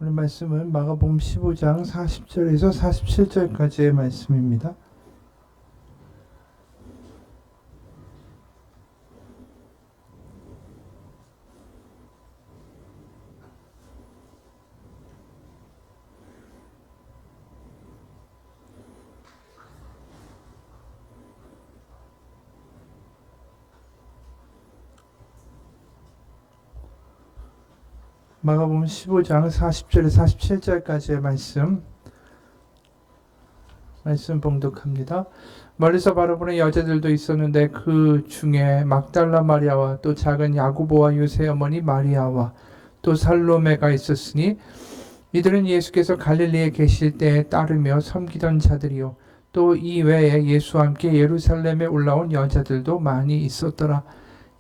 오늘 말씀은 마가복음 15장 40절에서 47절까지의 말씀입니다. 마가복음 15장 40절에서 47절까지의 말씀 봉독합니다. 멀리서 바라보는 여자들도 있었는데 그 중에 막달라 마리아와 또 작은 야고보와 요새 어머니 마리아와 또 살로메가 있었으니 이들은 예수께서 갈릴리에 계실 때에 따르며 섬기던 자들이요 또 이 외에 예수와 함께 예루살렘에 올라온 여자들도 많이 있었더라.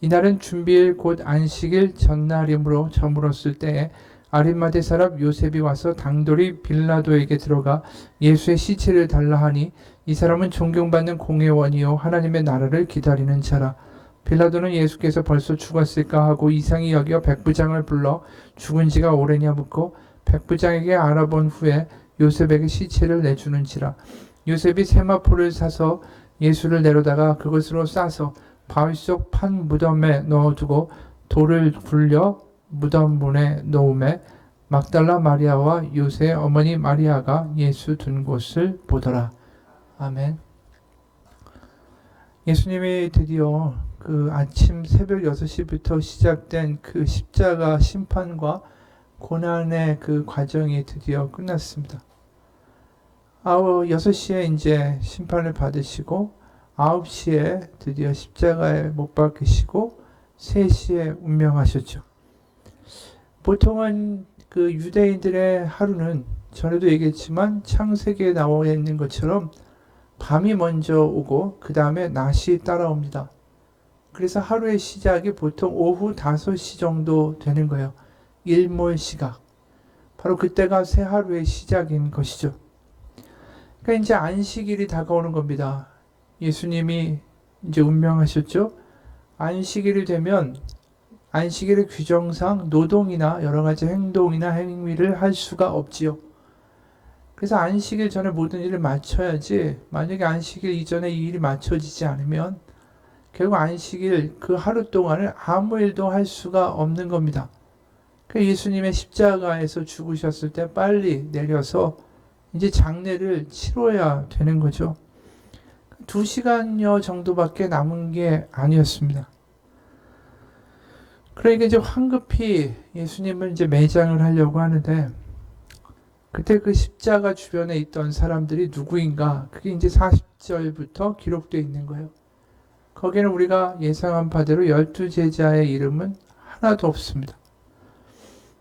이날은 준비일 곧 안식일 전날이므로 저물었을 때에 아리마대 사람 요셉이 와서 당돌이 빌라도에게 들어가 예수의 시체를 달라 하니 이 사람은 존경받는 공회원이요 하나님의 나라를 기다리는 자라. 빌라도는 예수께서 벌써 죽었을까 하고 이상히 여겨 백부장을 불러 죽은 지가 오래냐 묻고 백부장에게 알아본 후에 요셉에게 시체를 내주는지라. 요셉이 세마포를 사서 예수를 내려다가 그것으로 싸서 바위 속 판 무덤에 넣어두고 돌을 굴려 무덤 문에 놓음에 막달라 마리아와 요새 어머니 마리아가 예수 둔 곳을 보더라. 아멘. 예수님이 드디어 그 아침 새벽 6시부터 시작된 그 십자가 심판과 고난의 그 과정이 드디어 끝났습니다. 6시에 이제 심판을 받으시고 9시에 드디어 십자가에 못 박히시고 3시에 운명하셨죠. 보통은 그 유대인들의 하루는 전에도 얘기했지만 창세기에 나와 있는 것처럼 밤이 먼저 오고 그 다음에 낮이 따라옵니다. 그래서 하루의 시작이 보통 오후 5시 정도 되는 거예요. 일몰 시각. 바로 그때가 새 하루의 시작인 것이죠. 그러니까 이제 안식일이 다가오는 겁니다. 예수님이 이제 운명하셨죠. 안식일이 되면 안식일의 규정상 노동이나 여러 가지 행동이나 행위를 할 수가 없지요. 그래서 안식일 전에 모든 일을 마쳐야지 만약에 안식일 이전에 이 일이 맞춰지지 않으면 결국 안식일 그 하루 동안을 아무 일도 할 수가 없는 겁니다. 그러니까 예수님의 십자가에서 죽으셨을 때 빨리 내려서 이제 장례를 치러야 되는 거죠. 2시간여 정도밖에 남은 게 아니었습니다. 그러니까 이제 황급히 예수님을 이제 매장을 하려고 하는데 그때 그 십자가 주변에 있던 사람들이 누구인가? 그게 이제 40절부터 기록되어 있는 거예요. 거기에는 우리가 예상한 바대로 12제자의 이름은 하나도 없습니다.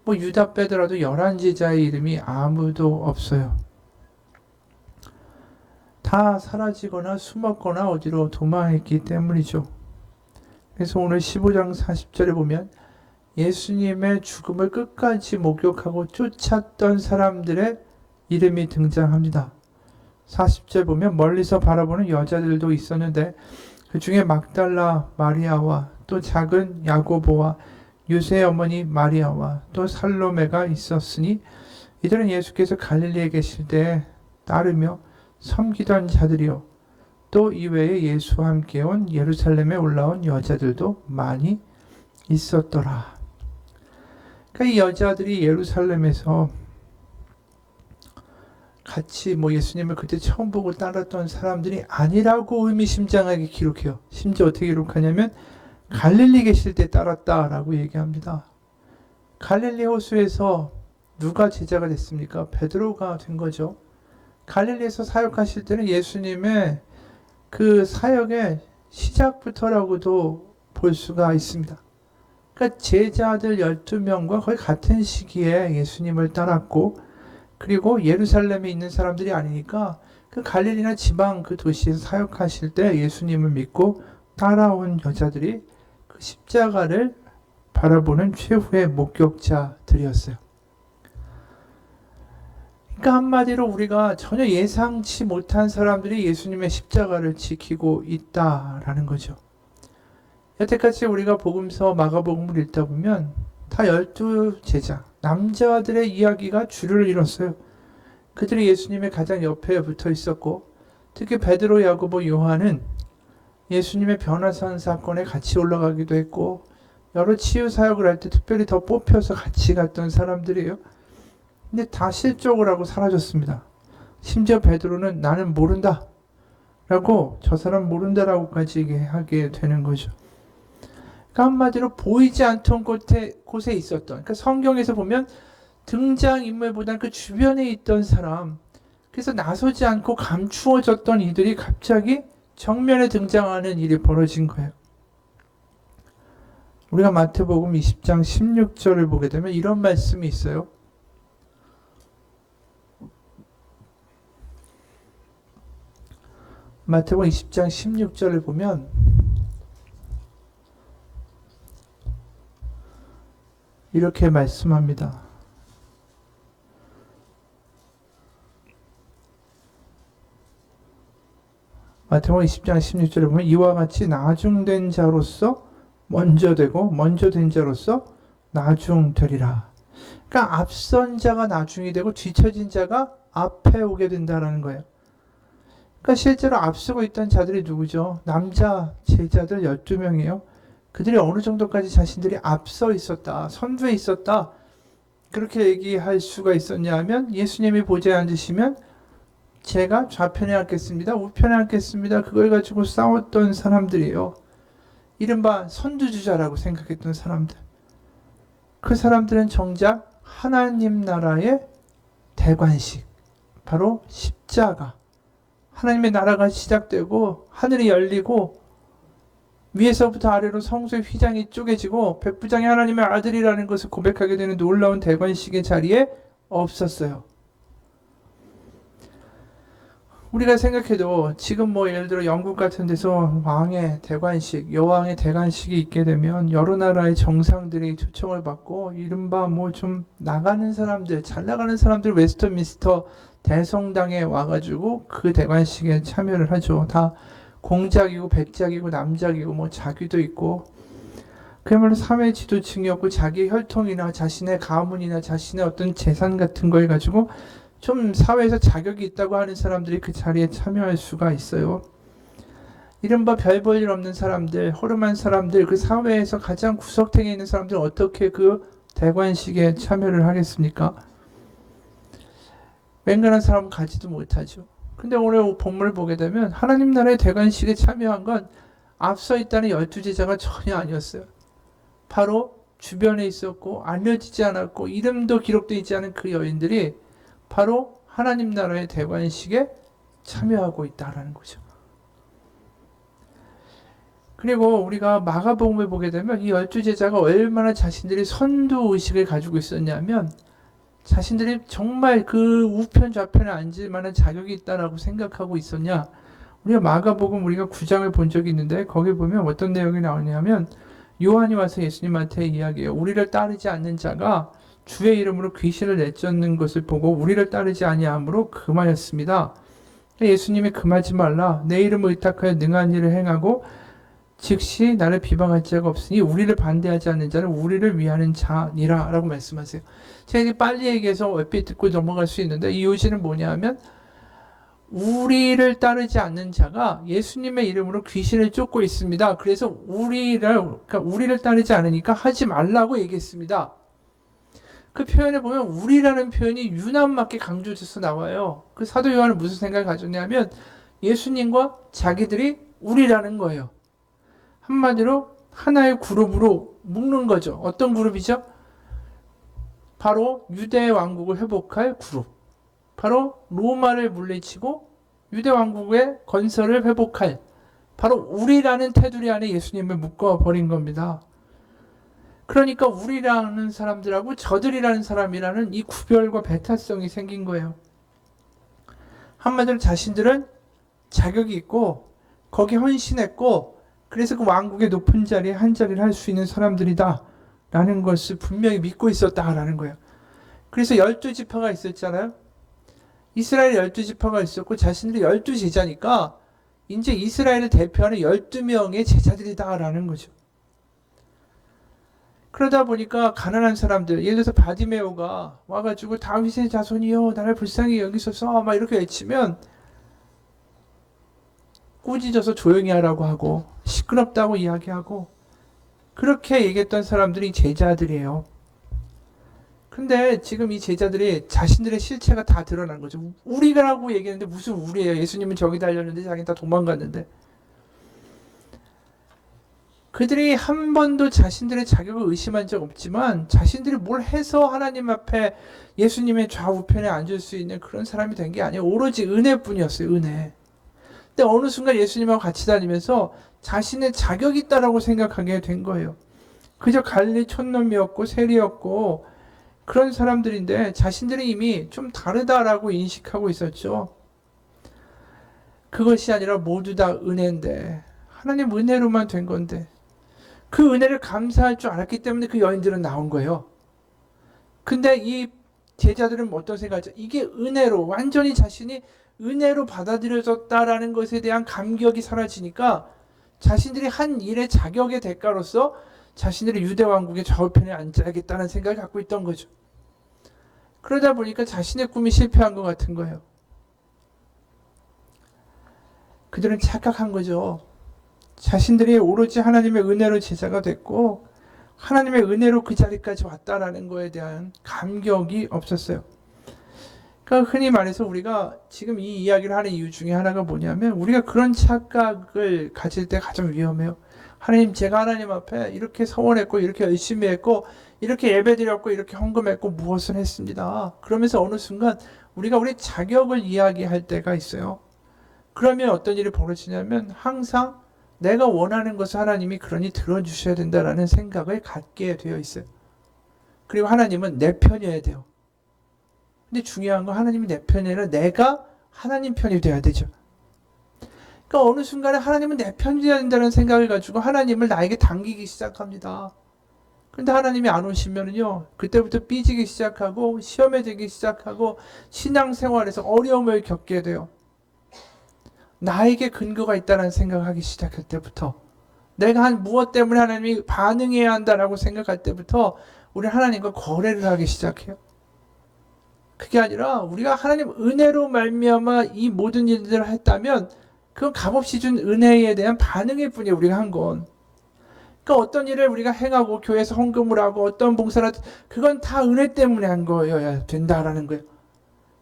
뭐 유다 빼더라도 11제자의 이름이 아무도 없어요. 다 사라지거나 숨었거나 어디로 도망했기 때문이죠. 그래서 오늘 15장 40절에 보면 예수님의 죽음을 끝까지 목격하고 쫓았던 사람들의 이름이 등장합니다. 40절 보면 멀리서 바라보는 여자들도 있었는데 그 중에 막달라 마리아와 또 작은 야고보와 요새 어머니 마리아와 또 살로메가 있었으니 이들은 예수께서 갈릴리에 계실 때에 따르며 섬기던 자들이요 또 이외에 예수와 함께 온 예루살렘에 올라온 여자들도 많이 있었더라. 그러니까 이 여자들이 예루살렘에서 같이 예수님을 그때 처음 보고 따랐던 사람들이 아니라고 의미심장하게 기록해요. 심지어 어떻게 기록하냐면 갈릴리 계실 때 따랐다라고 얘기합니다. 갈릴리 호수에서 누가 제자가 됐습니까? 베드로가 된 거죠. 갈릴리에서 사역하실 때는 예수님의 그 사역의 시작부터라고도 볼 수가 있습니다. 그러니까 제자들 12명과 거의 같은 시기에 예수님을 따랐고 그리고 예루살렘에 있는 사람들이 아니니까 그 갈릴리나 지방 그 도시에서 사역하실 때 예수님을 믿고 따라온 여자들이 그 십자가를 바라보는 최후의 목격자들이었어요. 그러니까 한마디로 우리가 전혀 예상치 못한 사람들이 예수님의 십자가를 지키고 있다라는 거죠. 여태까지 우리가 복음서 마가복음을 읽다 보면 다 12제자, 남자들의 이야기가 주를 이뤘어요. 그들이 예수님의 가장 옆에 붙어 있었고, 특히 베드로, 야고보, 요한은 예수님의 변화산 사건에 같이 올라가기도 했고, 여러 치유 사역을 할 때 특별히 더 뽑혀서 같이 갔던 사람들이에요. 근데 다 실족을 하고 사라졌습니다. 심지어 베드로는 나는 모른다 라고, 저 사람 모른다라고까지 하게 되는 거죠. 그러니까 한마디로 보이지 않던 곳에 있었던, 그러니까 성경에서 보면 등장인물보다는 그 주변에 있던 사람, 그래서 나서지 않고 감추어졌던 이들이 갑자기 정면에 등장하는 일이 벌어진 거예요. 우리가 마태복음 20장 16절을 보게 되면 이런 말씀이 있어요. 마태복음 20장 16절을 보면 이렇게 말씀합니다. 마태복음 20장 16절에 보면 이와 같이 나중된 자로서 먼저 되고 먼저 된 자로서 나중되리라. 그러니까 앞선 자가 나중이 되고 뒤처진 자가 앞에 오게 된다는 거예요. 그러니까 실제로 앞서고 있던 자들이 누구죠? 남자 제자들 12명이에요. 그들이 어느 정도까지 자신들이 앞서 있었다, 선두에 있었다, 그렇게 얘기할 수가 있었냐 하면, 예수님이 보좌에 앉으시면 제가 좌편에 앉겠습니다, 우편에 앉겠습니다, 그걸 가지고 싸웠던 사람들이에요. 이른바 선두주자라고 생각했던 사람들. 그 사람들은 정작 하나님 나라의 대관식, 바로 십자가, 하나님의 나라가 시작되고 하늘이 열리고 위에서부터 아래로 성소의 휘장이 쪼개지고 백부장이 하나님의 아들이라는 것을 고백하게 되는 놀라운 대관식의 자리에 없었어요. 우리가 생각해도 지금 예를 들어 영국 같은 데서 왕의 대관식, 여왕의 대관식이 있게 되면 여러 나라의 정상들이 초청을 받고, 이른바 좀 나가는 사람들, 잘 나가는 사람들 웨스트민스터 대성당에 와가지고 그 대관식에 참여를 하죠. 다 공작이고 백작이고 남작이고 자귀도 있고, 그야말로 사회 지도층이었고 자기 혈통이나 자신의 가문이나 자신의 어떤 재산 같은 걸 가지고 좀 사회에서 자격이 있다고 하는 사람들이 그 자리에 참여할 수가 있어요. 이른바 별 볼 일 없는 사람들, 허름한 사람들, 그 사회에서 가장 구석탱이에 있는 사람들은 어떻게 그 대관식에 참여를 하겠습니까? 맹간한 사람은 가지도 못하죠. 근데 오늘 본문을 보게 되면 하나님 나라의 대관식에 참여한 건 앞서 있다는 12제자가 전혀 아니었어요. 바로 주변에 있었고 알려지지 않았고 이름도 기록되어 있지 않은 그 여인들이 바로 하나님 나라의 대관식에 참여하고 있다는 거죠. 그리고 우리가 마가복음을 보게 되면 이 12제자가 얼마나 자신들이 선두의식을 가지고 있었냐면, 자신들이 정말 그 우편 좌편에 앉을 만한 자격이 있다라고 생각하고 있었냐. 우리가 마가복음 우리가 9장을 본 적이 있는데 거기 보면 어떤 내용이 나오냐면, 요한이 와서 예수님한테 이야기해요. 우리를 따르지 않는 자가 주의 이름으로 귀신을 내쫓는 것을 보고 우리를 따르지 아니함으로 금하였습니다. 예수님이 금하지 말라. 내 이름을 의탁하여 능한 일을 행하고 즉시 나를 비방할 자가 없으니 우리를 반대하지 않는 자는 우리를 위하는 자니라 라고 말씀하세요. 제가 이제 빨리 얘기해서 얼핏 듣고 넘어갈 수 있는데, 이 요지는 뭐냐 하면, 우리를 따르지 않는 자가 예수님의 이름으로 귀신을 쫓고 있습니다. 그래서 우리를 따르지 않으니까 하지 말라고 얘기했습니다. 그 표현에 보면 우리라는 표현이 유난맞게 강조돼서 나와요. 그 사도 요한은 무슨 생각을 가졌냐면, 예수님과 자기들이 우리라는 거예요. 한마디로 하나의 그룹으로 묶는 거죠. 어떤 그룹이죠? 바로 유대 왕국을 회복할 그룹. 바로 로마를 물리치고 유대 왕국의 건설을 회복할, 바로 우리라는 테두리 안에 예수님을 묶어버린 겁니다. 그러니까 우리라는 사람들하고 저들이라는 사람이라는 이 구별과 배타성이 생긴 거예요. 한마디로 자신들은 자격이 있고 거기 헌신했고 그래서 그 왕국의 높은 자리에 한 자리를 할 수 있는 사람들이다 라는 것을 분명히 믿고 있었다라는 거예요. 그래서 12지파가 있었잖아요. 이스라엘 12지파가 있었고 자신들이 12제자니까 이제 이스라엘을 대표하는 12명의 제자들이다라는 거죠. 그러다 보니까 가난한 사람들, 예를 들어서 바디메오가 와가지고 다윗의 자손이여 나를 불쌍히 여기소서 막 이렇게 외치면 꾸짖어서 조용히 하라고 하고 시끄럽다고 이야기하고 그렇게 얘기했던 사람들이 제자들이에요. 근데 지금 이 제자들이 자신들의 실체가 다 드러난 거죠. 우리가라고 얘기했는데 무슨 우리예요? 예수님은 저기 달렸는데 자기는 다 도망갔는데. 그들이 한 번도 자신들의 자격을 의심한 적 없지만 자신들이 뭘 해서 하나님 앞에 예수님의 좌우편에 앉을 수 있는 그런 사람이 된 게 아니에요. 오로지 은혜뿐이었어요. 은혜. 근데 어느 순간 예수님하고 같이 다니면서 자신의 자격이 있다라고 생각하게 된 거예요. 그저 갈릴리 촌놈이었고 세리였고 그런 사람들인데 자신들이 이미 좀 다르다라고 인식하고 있었죠. 그것이 아니라 모두 다 은혜인데 하나님 은혜로만 된 건데 그 은혜를 감사할 줄 알았기 때문에 그 여인들은 나온 거예요. 근데 이 제자들은 어떤 생각이죠? 이게 은혜로 완전히 자신이 은혜로 받아들여졌다라는 것에 대한 감격이 사라지니까 자신들이 한 일의 자격의 대가로서 자신들이 유대 왕국의 좌우편에 앉아야겠다는 생각을 갖고 있던 거죠. 그러다 보니까 자신의 꿈이 실패한 것 같은 거예요. 그들은 착각한 거죠. 자신들이 오로지 하나님의 은혜로 제자가 됐고 하나님의 은혜로 그 자리까지 왔다라는 거에 대한 감격이 없었어요. 그러니까 흔히 말해서 우리가 지금 이 이야기를 하는 이유 중에 하나가 뭐냐면 우리가 그런 착각을 가질 때 가장 위험해요. 하나님, 제가 하나님 앞에 이렇게 서원했고 이렇게 열심히 했고 이렇게 예배드렸고 이렇게 헌금했고 무엇을 했습니다. 그러면서 어느 순간 우리가 우리 자격을 이야기할 때가 있어요. 그러면 어떤 일이 벌어지냐면 항상 내가 원하는 것을 하나님이 그러니 들어주셔야 된다라는 생각을 갖게 되어 있어요. 그리고 하나님은 내 편이어야 돼요. 근데 중요한 건 하나님이 내 편이 아니라 내가 하나님 편이 돼야 되죠. 그러니까 어느 순간에 하나님은 내 편이 돼야 된다는 생각을 가지고 하나님을 나에게 당기기 시작합니다. 근데 하나님이 안 오시면은요, 그때부터 삐지기 시작하고 시험에 들기 시작하고 신앙생활에서 어려움을 겪게 돼요. 나에게 근거가 있다는 생각을 하기 시작할 때부터 내가 한 무엇 때문에 하나님이 반응해야 한다라고 생각할 때부터 우리 하나님과 거래를 하기 시작해요. 그게 아니라 우리가 하나님 은혜로 말미암아 이 모든 일들을 했다면 그건 값없이 준 은혜에 대한 반응일 뿐이에요. 우리가 한 건. 그러니까 어떤 일을 우리가 행하고 교회에서 헌금을 하고 어떤 봉사를 그건 다 은혜 때문에 한 거여야 된다라는 거예요.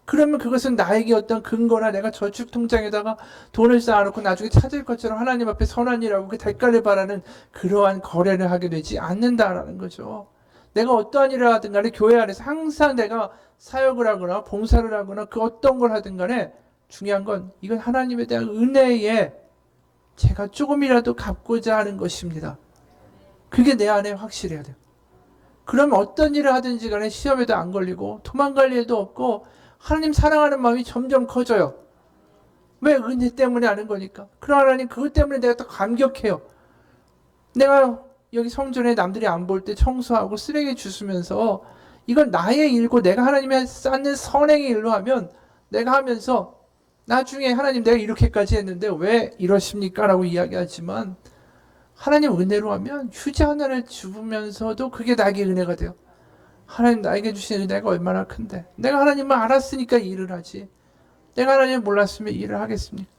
그러면 그것은 나에게 어떤 근거나 내가 저축 통장에다가 돈을 쌓아놓고 나중에 찾을 것처럼 하나님 앞에 선한 일하고 그 대가를 바라는 그러한 거래를 하게 되지 않는다라는 거죠. 내가 어떠한 일을 하든 간에 교회 안에서 항상 내가 사역을 하거나 봉사를 하거나 그 어떤 걸 하든 간에 중요한 건 이건 하나님에 대한 은혜에 제가 조금이라도 갚고자 하는 것입니다. 그게 내 안에 확실해야 돼요. 그러면 어떤 일을 하든지 간에 시험에도 안 걸리고 도망갈 일도 없고 하나님 사랑하는 마음이 점점 커져요. 왜? 은혜 때문에 하는 거니까. 그럼 하나님 그것 때문에 내가 또 감격해요. 내가 여기 성전에 남들이 안 볼 때 청소하고 쓰레기 주스면서 이건 나의 일고 내가 하나님의 쌓는 선행의 일로 하면 내가 하면서 나중에 하나님 내가 이렇게까지 했는데 왜 이러십니까? 라고 이야기하지만 하나님 은혜로 하면 휴지 하나를 주면서도 그게 나에게 은혜가 돼요. 하나님 나에게 주신 은혜가 얼마나 큰데 내가 하나님을 알았으니까 일을 하지 내가 하나님을 몰랐으면 일을 하겠습니까?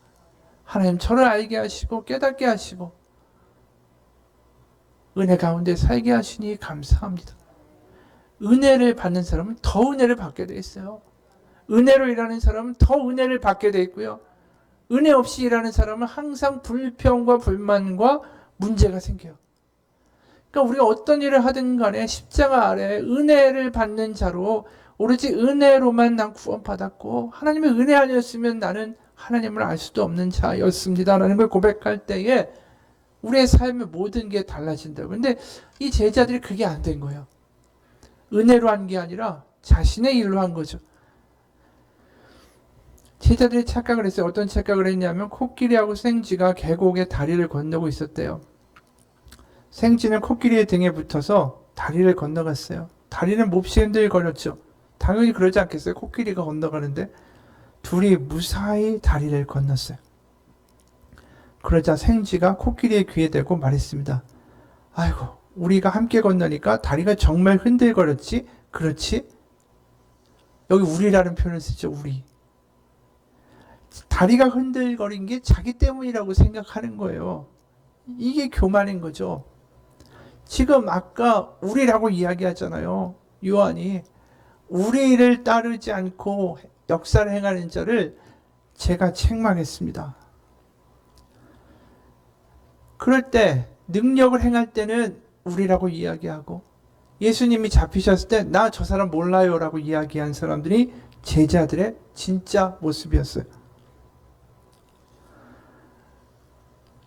하나님 저를 알게 하시고 깨닫게 하시고 은혜 가운데 살게 하시니 감사합니다. 은혜를 받는 사람은 더 은혜를 받게 돼 있어요. 은혜로 일하는 사람은 더 은혜를 받게 돼 있고요. 은혜 없이 일하는 사람은 항상 불평과 불만과 문제가 생겨요. 그러니까 우리가 어떤 일을 하든 간에 십자가 아래 은혜를 받는 자로 오로지 은혜로만 난 구원받았고 하나님의 은혜 아니었으면 나는 하나님을 알 수도 없는 자였습니다 라는 걸 고백할 때에 우리의 삶의 모든 게 달라진다고. 근데 이 제자들이 그게 안 된 거예요. 은혜로 한 게 아니라 자신의 일로 한 거죠. 제자들이 착각을 했어요. 어떤 착각을 했냐면 코끼리하고 생쥐가 계곡에 다리를 건너고 있었대요. 생쥐는 코끼리의 등에 붙어서 다리를 건너갔어요. 다리는 몹시 흔들거렸죠. 당연히 그러지 않겠어요? 코끼리가 건너가는데 둘이 무사히 다리를 건넜어요. 그러자 생쥐가 코끼리의 귀에 대고 말했습니다. 아이고 우리가 함께 건너니까 다리가 정말 흔들거렸지. 그렇지? 여기 우리라는 표현을 쓰죠. 우리. 다리가 흔들거린 게 자기 때문이라고 생각하는 거예요. 이게 교만인 거죠. 지금 아까 우리라고 이야기하잖아요. 요한이 우리를 따르지 않고 역사를 행하는 자를 제가 책망했습니다. 그럴 때 능력을 행할 때는 우리라고 이야기하고 예수님이 잡히셨을 때 나 저 사람 몰라요 라고 이야기한 사람들이 제자들의 진짜 모습이었어요.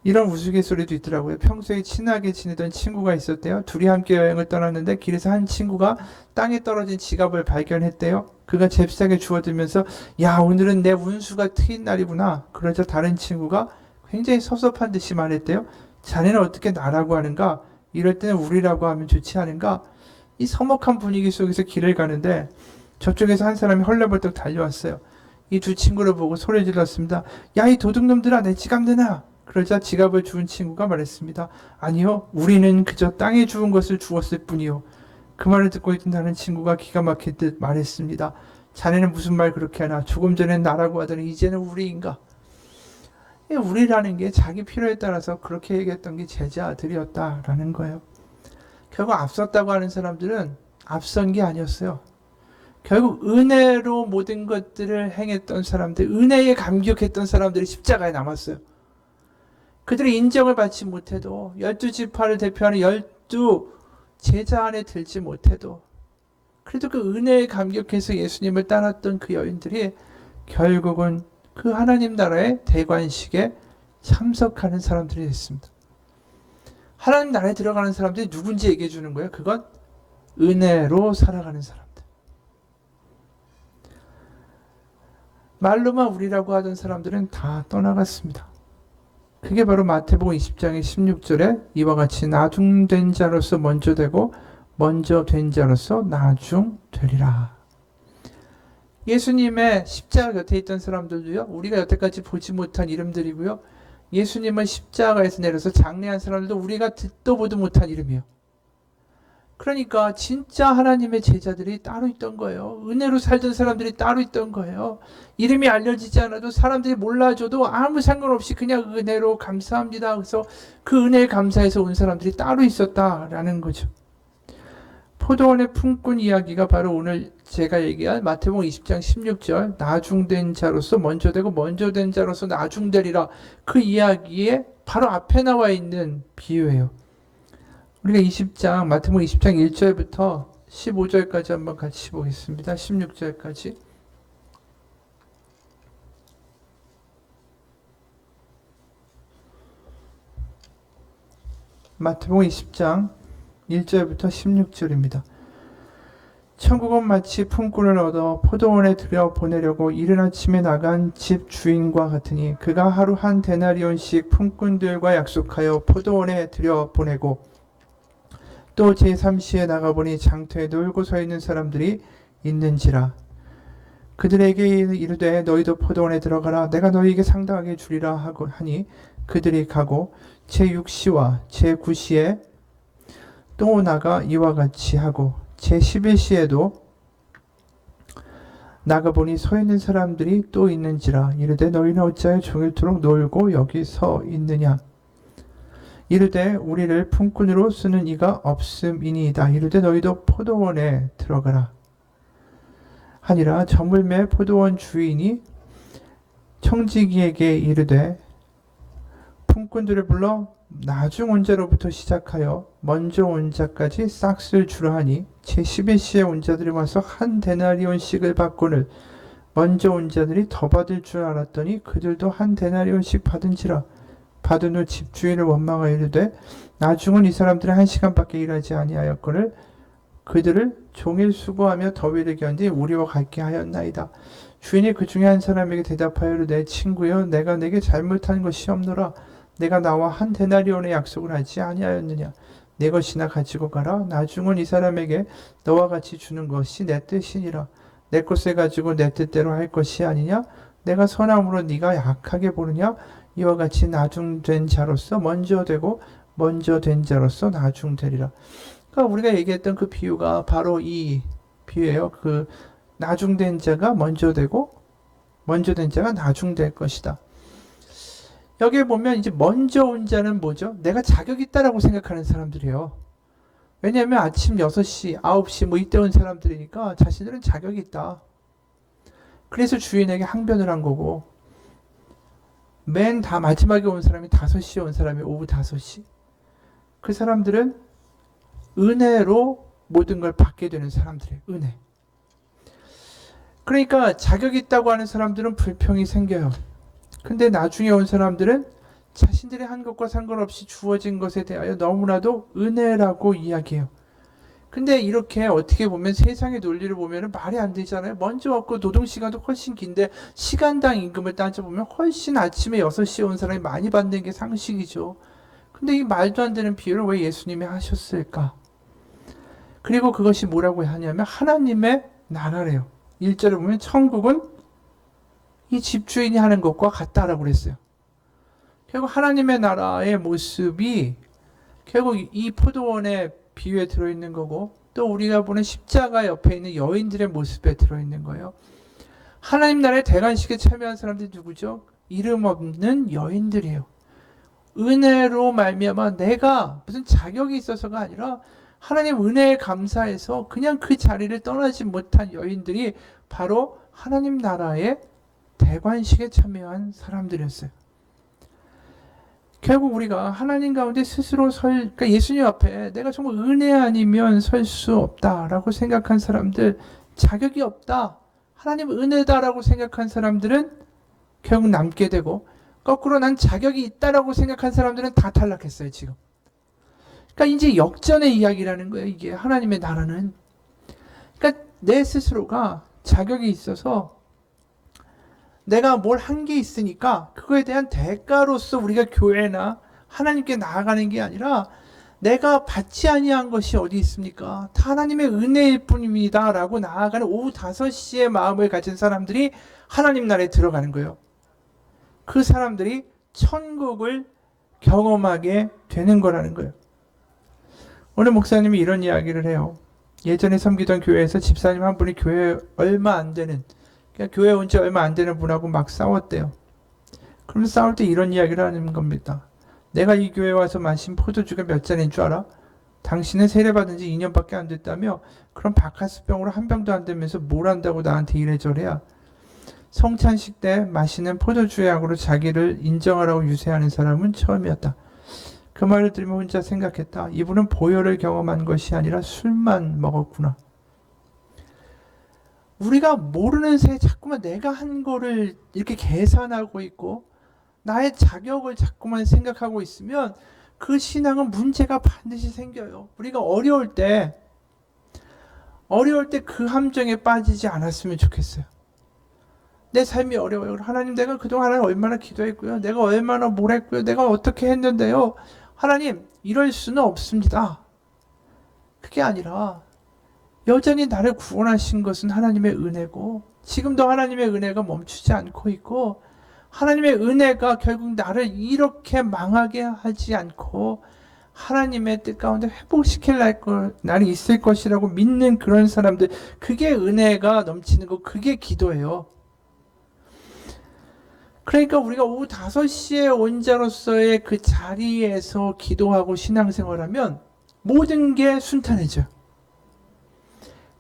이런 우스갯소리도 있더라고요. 평소에 친하게 지내던 친구가 있었대요. 둘이 함께 여행을 떠났는데 길에서 한 친구가 땅에 떨어진 지갑을 발견했대요. 그가 잽싸게 주워들면서 야, 오늘은 내 운수가 트인 날이구나. 그러자 다른 친구가 굉장히 섭섭한 듯이 말했대요. 자네는 어떻게 나라고 하는가? 이럴 때는 우리라고 하면 좋지 않은가? 이 서먹한 분위기 속에서 길을 가는데 저쪽에서 한 사람이 헐레벌떡 달려왔어요. 이 두 친구를 보고 소리 질렀습니다. 야, 이 도둑놈들아, 내 지갑 내놔. 그러자 지갑을 주운 친구가 말했습니다. 아니요, 우리는 그저 땅에 주운 것을 주었을 뿐이요. 그 말을 듣고 있던 다른 친구가 기가 막힐 듯 말했습니다. 자네는 무슨 말 그렇게 하나? 조금 전엔 나라고 하더니 이제는 우리인가? 우리라는 게 자기 필요에 따라서 그렇게 얘기했던 게 제자들이었다라는 거예요. 결국 앞섰다고 하는 사람들은 앞선 게 아니었어요. 결국 은혜로 모든 것들을 행했던 사람들, 은혜에 감격했던 사람들이 십자가에 남았어요. 그들이 인정을 받지 못해도 12지파를 대표하는 12 제자 안에 들지 못해도 그래도 그 은혜에 감격해서 예수님을 따랐던 그 여인들이 결국은 그 하나님 나라의 대관식에 참석하는 사람들이 됐습니다. 하나님 나라에 들어가는 사람들이 누군지 얘기해 주는 거예요. 그건 은혜로 살아가는 사람들. 말로만 우리라고 하던 사람들은 다 떠나갔습니다. 그게 바로 마태복음 20장의 16절에 이와 같이 나중된 자로서 먼저 되고 먼저 된 자로서 나중되리라. 예수님의 십자가 곁에 있던 사람들도요, 우리가 여태까지 보지 못한 이름들이고요, 예수님은 십자가에서 내려서 장례한 사람들도 우리가 듣도 보도 못한 이름이에요. 그러니까 진짜 하나님의 제자들이 따로 있던 거예요. 은혜로 살던 사람들이 따로 있던 거예요. 이름이 알려지지 않아도 사람들이 몰라줘도 아무 상관없이 그냥 은혜로 감사합니다. 그래서 그 은혜에 감사해서 온 사람들이 따로 있었다라는 거죠. 포도원의 품꾼 이야기가 바로 오늘 제가 얘기한 마태복음 20장 16절 나중된 자로서 먼저 되고 먼저 된 자로서 나중되리라, 그 이야기에 바로 앞에 나와 있는 비유예요. 우리가 20장 마태복음 20장 1절부터 15절까지 한번 같이 보겠습니다. 16절까지. 마태복음 20장 1절부터 16절입니다. 천국은 마치 품꾼을 얻어 포도원에 들여 보내려고 이른 아침에 나간 집 주인과 같으니 그가 하루 한 데나리온씩 품꾼들과 약속하여 포도원에 들여 보내고 또 제3시에 나가보니 장터에 놀고 서 있는 사람들이 있는지라. 그들에게 이르되 너희도 포도원에 들어가라. 내가 너희에게 상당하게 주리라 하고 하니 그들이 가고 제6시와 제9시에 또 나가 이와 같이 하고 제11시에도 나가보니 서 있는 사람들이 또 있는지라. 이르되 너희는 어찌하여 종일토록 놀고 여기 서 있느냐. 이르되 우리를 품꾼으로 쓰는 이가 없음이니이다. 이르되 너희도 포도원에 들어가라 하니라. 저물매 포도원 주인이 청지기에게 이르되 품꾼들을 불러 나중 온 자로부터 시작하여 먼저 온 자까지 싹쓸 주라 하니 제11시에 온 자들이 와서 한 데나리온씩을 받고는 먼저 온 자들이 더 받을 줄 알았더니 그들도 한 데나리온씩 받은지라. 받은 후 집주인을 원망하여 이르되 나중은 이 사람들이 1시간밖에 일하지 아니하였거늘 그들을 종일 수고하며 더위를 견디 우리와 같게 하였나이다. 주인이 그 중에 한 사람에게 대답하여 이르되 친구여, 내가 내게 잘못한 것이 없노라. 내가 나와 한 데나리온의 약속을 하지 아니하였느냐. 내 것이나 가지고 가라. 나중은 이 사람에게 너와 같이 주는 것이 내 뜻이니라. 내 것을 가지고 내 뜻대로 할 것이 아니냐. 내가 선함으로 네가 약하게 보느냐. 이와 같이 나중된 자로서 먼저 되고 먼저 된 자로서 나중 되리라. 그러니까 우리가 얘기했던 그 비유가 바로 이 비유예요. 그 나중 된 자가 먼저 되고 먼저 된 자가 나중 될 것이다. 여기에 보면 이제 먼저 온 자는 뭐죠? 내가 자격 있다라고 생각하는 사람들이에요. 왜냐하면 아침 6시, 9시 뭐 이때 온 사람들이니까 자신들은 자격이 있다. 그래서 주인에게 항변을 한 거고, 맨 다 마지막에 온 사람이 5시에 온 사람이 오후 5시. 그 사람들은 은혜로 모든 걸 받게 되는 사람들이에요. 은혜. 그러니까 자격이 있다고 하는 사람들은 불평이 생겨요. 근데 나중에 온 사람들은 자신들이 한 것과 상관없이 주어진 것에 대하여 너무나도 은혜라고 이야기해요. 근데 이렇게 어떻게 보면 세상의 논리를 보면 말이 안 되잖아요. 먼저 왔고 노동시간도 훨씬 긴데 시간당 임금을 따져보면 훨씬 아침에 6시에 온 사람이 많이 받는 게 상식이죠. 근데 이 말도 안 되는 비유를 왜 예수님이 하셨을까? 그리고 그것이 뭐라고 하냐면 하나님의 나라래요. 1절에 보면 천국은 이 집주인이 하는 것과 같다라고 그랬어요. 결국 하나님의 나라의 모습이 결국 이 포도원의 비유에 들어있는 거고, 또 우리가 보는 십자가 옆에 있는 여인들의 모습에 들어있는 거예요. 하나님 나라의 대관식에 참여한 사람들이 누구죠? 이름 없는 여인들이에요. 은혜로 말미암아 내가 무슨 자격이 있어서가 아니라 하나님 은혜에 감사해서 그냥 그 자리를 떠나지 못한 여인들이 바로 하나님 나라의 대관식에 참여한 사람들이었어요. 결국 우리가 하나님 가운데 스스로 그러니까 예수님 앞에 내가 정말 은혜 아니면 설 수 없다라고 생각한 사람들, 자격이 없다, 하나님 은혜다라고 생각한 사람들은 결국 남게 되고, 거꾸로 난 자격이 있다라고 생각한 사람들은 다 탈락했어요, 지금. 그러니까 이제 역전의 이야기라는 거예요, 이게 하나님의 나라는. 그러니까 내 스스로가 자격이 있어서 내가 뭘 한 게 있으니까 그거에 대한 대가로서 우리가 교회나 하나님께 나아가는 게 아니라 내가 받지 아니한 것이 어디 있습니까? 다 하나님의 은혜일 뿐입니다 라고 나아가는 오후 5시에 마음을 가진 사람들이 하나님 나라에 들어가는 거예요. 그 사람들이 천국을 경험하게 되는 거라는 거예요. 오늘 목사님이 이런 이야기를 해요. 예전에 섬기던 교회에서 집사님 한 분이 교회 얼마 안 되는, 그냥 교회 온 지 얼마 안 되는 분하고 막 싸웠대요. 그러면서 싸울 때 이런 이야기를 하는 겁니다. 내가 이 교회에 와서 마신 포도주가 몇 잔인 줄 알아? 당신은 세례받은 지 2년밖에 안 됐다며? 그럼 바카스병으로 한 병도 안 되면서 뭘 한다고 나한테 이래저래야? 성찬식 때 마시는 포도주의 약으로 자기를 인정하라고 유세하는 사람은 처음이었다. 그 말을 들으면 혼자 생각했다. 이분은 보혈을 경험한 것이 아니라 술만 먹었구나. 우리가 모르는 새에 자꾸만 내가 한 거를 이렇게 계산하고 있고 나의 자격을 자꾸만 생각하고 있으면 그 신앙은 문제가 반드시 생겨요. 우리가 어려울 때 그 함정에 빠지지 않았으면 좋겠어요. 내 삶이 어려워요. 하나님, 내가 그동안 얼마나 기도했고요. 내가 얼마나 뭘 했고요. 내가 어떻게 했는데요. 하나님, 이럴 수는 없습니다. 그게 아니라 여전히 나를 구원하신 것은 하나님의 은혜고, 지금도 하나님의 은혜가 멈추지 않고 있고, 하나님의 은혜가 결국 나를 이렇게 망하게 하지 않고 하나님의 뜻 가운데 회복시킬 날이 있을 것이라고 믿는 그런 사람들, 그게 은혜가 넘치는 거, 그게 기도예요. 그러니까 우리가 오후 5시에 온 자로서의 그 자리에서 기도하고 신앙생활하면 모든 게 순탄해져요.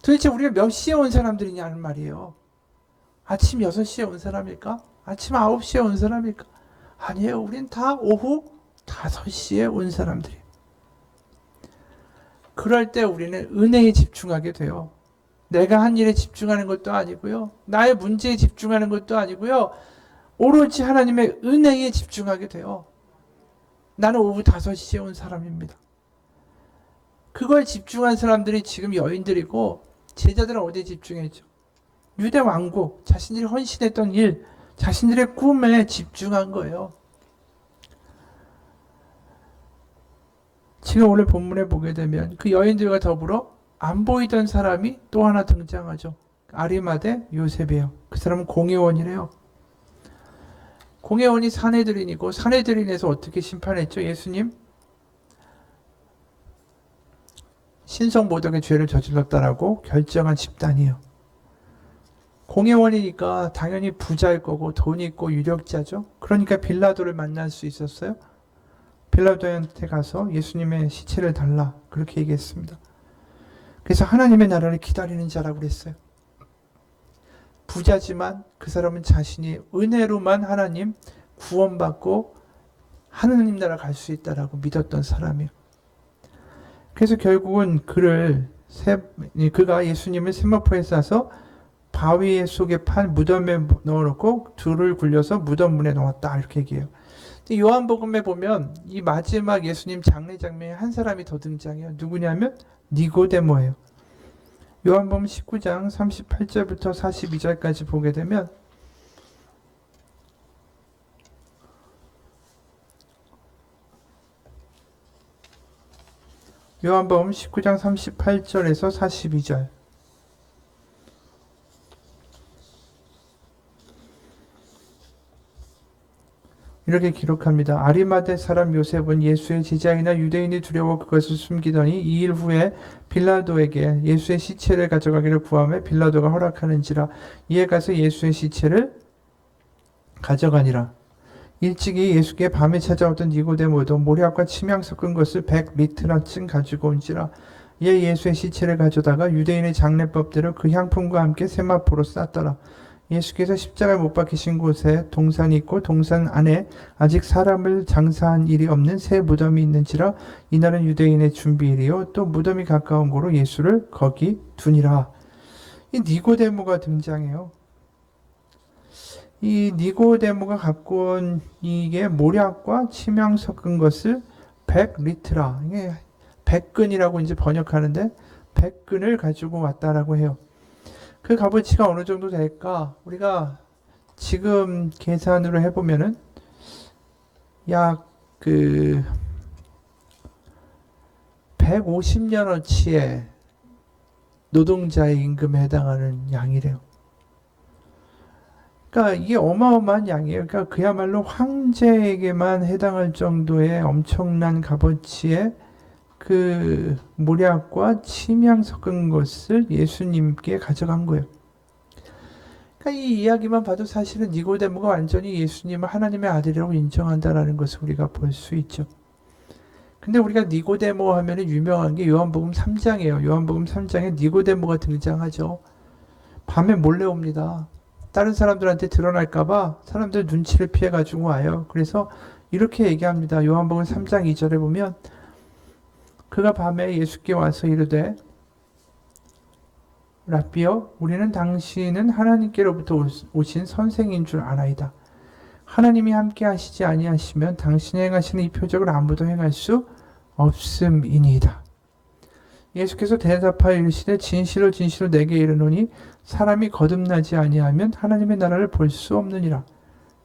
도대체 우리가 몇 시에 온 사람들이냐는 말이에요. 아침 6시에 온 사람일까? 아침 9시에 온 사람일까? 아니에요. 우린 다 오후 5시에 온 사람들이에요. 그럴 때 우리는 은혜에 집중하게 돼요. 내가 한 일에 집중하는 것도 아니고요. 나의 문제에 집중하는 것도 아니고요. 오로지 하나님의 은혜에 집중하게 돼요. 나는 오후 5시에 온 사람입니다. 그걸 집중한 사람들이 지금 여인들이고, 제자들은 어디에 집중했죠? 유대 왕국, 자신들이 헌신했던 일, 자신들의 꿈에 집중한 거예요. 지금 오늘 본문에 보게 되면 그 여인들과 더불어 안 보이던 사람이 또 하나 등장하죠. 아리마대 요셉이에요. 그 사람은 공회원이래요. 공회원이 산헤드린이고, 산헤드린에서 어떻게 심판했죠? 예수님, 신성 모독의 죄를 저질렀다라고 결정한 집단이에요. 공회원이니까 당연히 부자일 거고 돈이 있고 유력자죠. 그러니까 빌라도를 만날 수 있었어요. 빌라도한테 가서 예수님의 시체를 달라 그렇게 얘기했습니다. 그래서 하나님의 나라를 기다리는 자라고 그랬어요. 부자지만 그 사람은 자신이 은혜로만 하나님 구원받고 하나님 나라 갈 수 있다라고 믿었던 사람이에요. 그래서 결국은 그가 예수님을 세마포에 싸서 바위 속에 판 무덤에 넣어놓고 둘을 굴려서 무덤 문에 넣었다 이렇게 얘기해요. 요한복음에 보면 이 마지막 예수님 장례 장면에 한 사람이 더 등장해요. 누구냐면 니고데모예요. 요한복음 19장 38절부터 42절까지 보게 되면 요한복음 19장 38절에서 42절 이렇게 기록합니다. 아리마대 사람 요셉은 예수의 제자이나 유대인이 두려워 그것을 숨기더니 2일 후에 빌라도에게 예수의 시체를 가져가기를 구하며 빌라도가 허락하는지라 이에 가서 예수의 시체를 가져가니라. 일찍이 예수께 밤에 찾아오던 니고데모도 모략과 침향 섞은 것을 100리트라쯤 가지고 온지라. 이에 예수의 시체를 가져다가 유대인의 장례법대로 그 향품과 함께 세마포로 쌌더라. 예수께서 십자가에 못 박히신 곳에 동산이 있고 동산 안에 아직 사람을 장사한 일이 없는 새 무덤이 있는지라. 이날은 유대인의 준비일이요 또 무덤이 가까운 고로 예수를 거기 두니라. 이 니고데모가 등장해요. 이 니고데모가 갖고 온 이게 모략과 침향 섞은 것을 100리트라, 이게 100근이라고 이제 번역하는데 100근을 가지고 왔다라고 해요. 그 값어치가 어느 정도 될까? 우리가 지금 계산으로 해보면은 약 150년어치의 노동자의 임금에 해당하는 양이래요. 그러니까 이게 어마어마한 양이에요. 그러니까 그야말로 황제에게만 해당할 정도의 엄청난 값어치의 그 모략과 침향 섞은 것을 예수님께 가져간 거예요. 그러니까 이 이야기만 봐도 사실은 니고데모가 완전히 예수님을 하나님의 아들이라고 인정한다라는 것을 우리가 볼 수 있죠. 근데 우리가 니고데모 하면은 유명한 게 요한복음 3장이에요. 요한복음 3장에 니고데모가 등장하죠. 밤에 몰래 옵니다. 다른 사람들한테 드러날까봐 사람들 눈치를 피해가지고 와요. 그래서 이렇게 얘기합니다. 요한복음 3장 2절에 보면 그가 밤에 예수께 와서 이르되 라삐여 우리는 당신은 하나님께로부터 오신 선생인 줄 아나이다. 하나님이 함께 하시지 아니하시면 당신이 행하시는 이 표적을 아무도 행할 수 없음이니이다. 예수께서 대답하여 이르시되 진실로 진실로 내게 이르노니 사람이 거듭나지 아니하면 하나님의 나라를 볼 수 없느니라.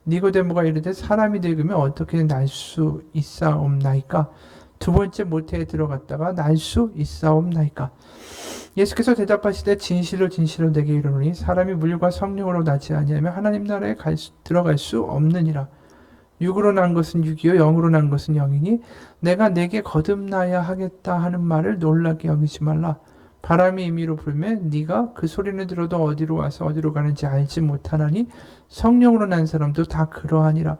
니고데모가 이르되 사람이 늙으면 어떻게 날 수 있사옵나이까? 두 번째 모태에 들어갔다가 날 수 있사옵나이까? 예수께서 대답하시되 진실로 진실로 내게 이르노니 사람이 물과 성령으로 나지 아니하면 하나님 나라에 들어갈 수 없느니라. 육으로 난 것은 육이요 영으로 난 것은 영이니 내가 내게 거듭나야 하겠다 하는 말을 놀랍게 여기지 말라. 바람이 임의로 불면 네가 그 소리는 들어도 어디로 와서 어디로 가는지 알지 못하나니 성령으로 난 사람도 다 그러하니라.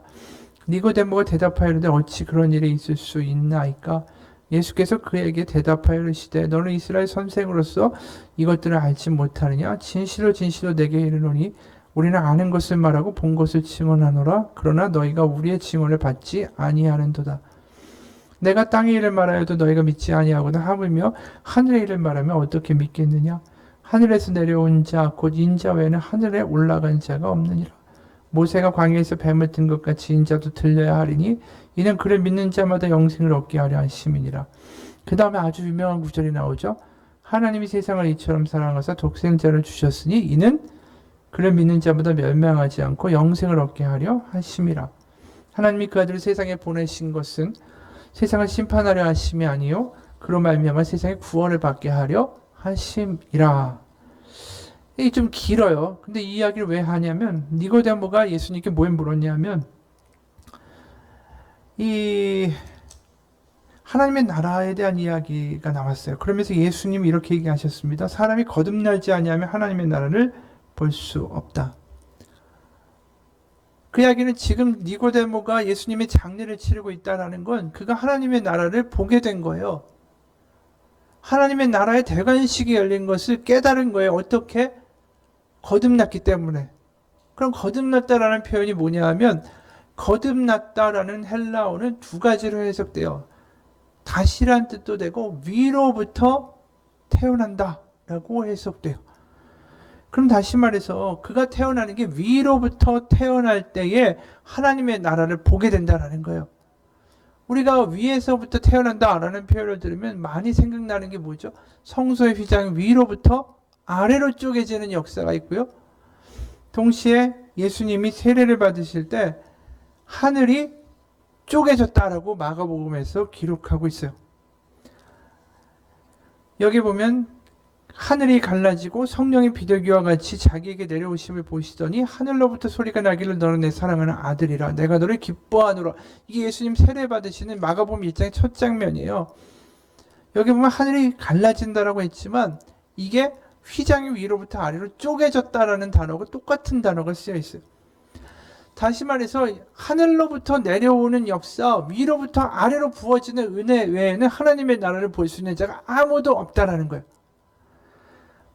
니고데모가 대답하여 이르되 어찌 그런 일이 있을 수 있나이까? 예수께서 그에게 대답하여 이르시되 너는 이스라엘 선생으로서 이것들을 알지 못하느냐? 진실로 진실로 내게 이르노니 우리는 아는 것을 말하고 본 것을 증언하노라. 그러나 너희가 우리의 증언을 받지 아니하는도다. 내가 땅의 일을 말하여도 너희가 믿지 아니하거나 하물며 하늘의 일을 말하면 어떻게 믿겠느냐? 하늘에서 내려온 자 곧 인자 외에는 하늘에 올라간 자가 없느니라. 모세가 광야에서 뱀을 든 것 같이 인자도 들려야 하리니 이는 그를 믿는 자마다 영생을 얻게 하려 하심이니라. 그 다음에 아주 유명한 구절이 나오죠. 하나님이 세상을 이처럼 사랑하사 독생자를 주셨으니 이는 그를 믿는 자마다 멸망하지 않고 영생을 얻게 하려 하심이라. 하나님이 그 아들을 세상에 보내신 것은 세상을 심판하려 하심이 아니요 그로 말미암아 세상에 구원을 받게 하려 하심이라. 이게 좀 길어요. 근데 이 이야기를 왜 하냐면 니고데모가 예수님께 뭘 물었냐면 이 하나님의 나라에 대한 이야기가 나왔어요. 그러면서 예수님이 이렇게 얘기하셨습니다. 사람이 거듭나지 아니하면 하나님의 나라를 볼 수 없다. 그 이야기는 지금 니고데모가 예수님의 장례를 치르고 있다는 건 그가 하나님의 나라를 보게 된 거예요. 하나님의 나라의 대관식이 열린 것을 깨달은 거예요. 어떻게? 거듭났기 때문에. 그럼 거듭났다라는 표현이 뭐냐 하면 거듭났다라는 헬라어는 두 가지로 해석돼요. 다시란 뜻도 되고 위로부터 태어난다 라고 해석돼요. 그럼 다시 말해서 그가 태어나는 게 위로부터 태어날 때에 하나님의 나라를 보게 된다라는 거예요. 우리가 위에서부터 태어난다라는 표현을 들으면 많이 생각나는 게 뭐죠? 성소의 휘장이 위로부터 아래로 쪼개지는 역사가 있고요. 동시에 예수님이 세례를 받으실 때 하늘이 쪼개졌다라고 마가복음에서 기록하고 있어요. 여기 보면 하늘이 갈라지고 성령이 비둘기와 같이 자기에게 내려오심을 보시더니 하늘로부터 소리가 나기를 너는 내 사랑하는 아들이라 내가 너를 기뻐하노라. 이게 예수님 세례 받으시는 마가복음 1장의 첫 장면이에요. 여기 보면 하늘이 갈라진다라고 했지만 이게 휘장이 위로부터 아래로 쪼개졌다라는 단어가 똑같은 단어가 쓰여 있어요. 다시 말해서 하늘로부터 내려오는 역사, 위로부터 아래로 부어지는 은혜 외에는 하나님의 나라를 볼 수 있는 자가 아무도 없다라는 거예요.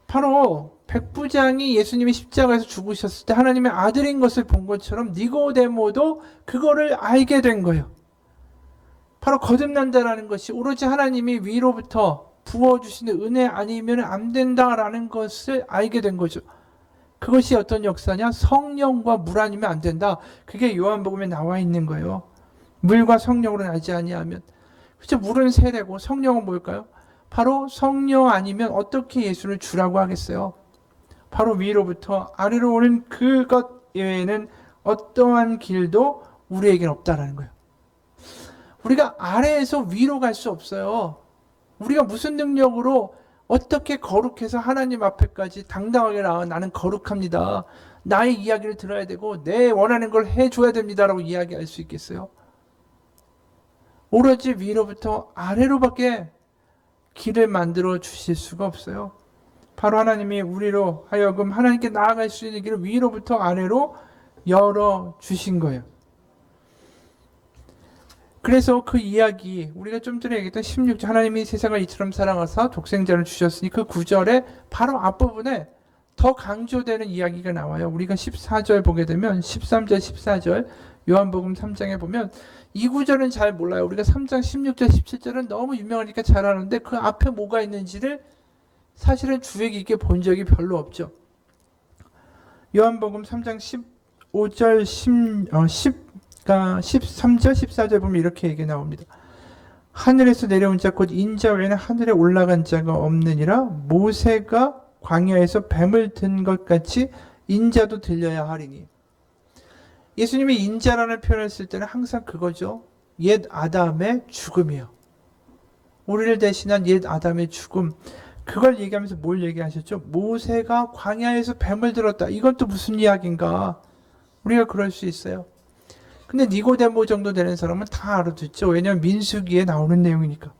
바로 백부장이 예수님이 십자가에서 죽으셨을 때 하나님의 아들인 것을 본 것처럼 니고데모도 그거를 알게 된 거예요. 바로 거듭난다라는 것이 오로지 하나님이 위로부터 부어주시는 은혜 아니면 안 된다라는 것을 알게 된 거죠. 그것이 어떤 역사냐? 성령과 물 아니면 안 된다. 그게 요한복음에 나와 있는 거예요. 물과 성령으로 나지 아니하면. 그렇죠? 물은 세례고 성령은 뭘까요? 바로 성령 아니면 어떻게 예수를 주라고 하겠어요? 바로 위로부터 아래로 오는 그것 외에는 어떠한 길도 우리에겐 없다라는 거예요. 우리가 아래에서 위로 갈 수 없어요. 우리가 무슨 능력으로 어떻게 거룩해서 하나님 앞에까지 당당하게 나와 나는 거룩합니다. 나의 이야기를 들어야 되고 내 원하는 걸 해줘야 됩니다라고 이야기할 수 있겠어요? 오로지 위로부터 아래로밖에 길을 만들어 주실 수가 없어요. 바로 하나님이 우리로 하여금 하나님께 나아갈 수 있는 길을 위로부터 아래로 열어 주신 거예요. 그래서 그 이야기, 우리가 좀 전에 얘기했던 16절, 하나님이 세상을 이처럼 사랑하사 독생자를 주셨으니 그 9절에 바로 앞부분에 더 강조되는 이야기가 나와요. 우리가 14절 보게 되면 13절, 14절 요한복음 3장에 보면 이 구절은 잘 몰라요. 우리가 3장 16절, 17절은 너무 유명하니까 잘 아는데 그 앞에 뭐가 있는지를 사실은 주의 깊게 본 적이 별로 없죠. 요한복음 3장 15절, 13절, 14절 보면 이렇게 얘기 나옵니다. 하늘에서 내려온 자 곧 인자 외에는 하늘에 올라간 자가 없느니라. 모세가 광야에서 뱀을 든 것 같이 인자도 들려야 하리니. 예수님이 인자라는 표현을 쓸 때는 항상 그거죠. 옛 아담의 죽음이요. 우리를 대신한 옛 아담의 죽음. 그걸 얘기하면서 뭘 얘기하셨죠? 모세가 광야에서 뱀을 들었다. 이건 또 무슨 이야기인가? 우리가 그럴 수 있어요. 근데 니고데모 정도 되는 사람은 다 알아듣죠. 왜냐하면 민수기에 나오는 내용이니까.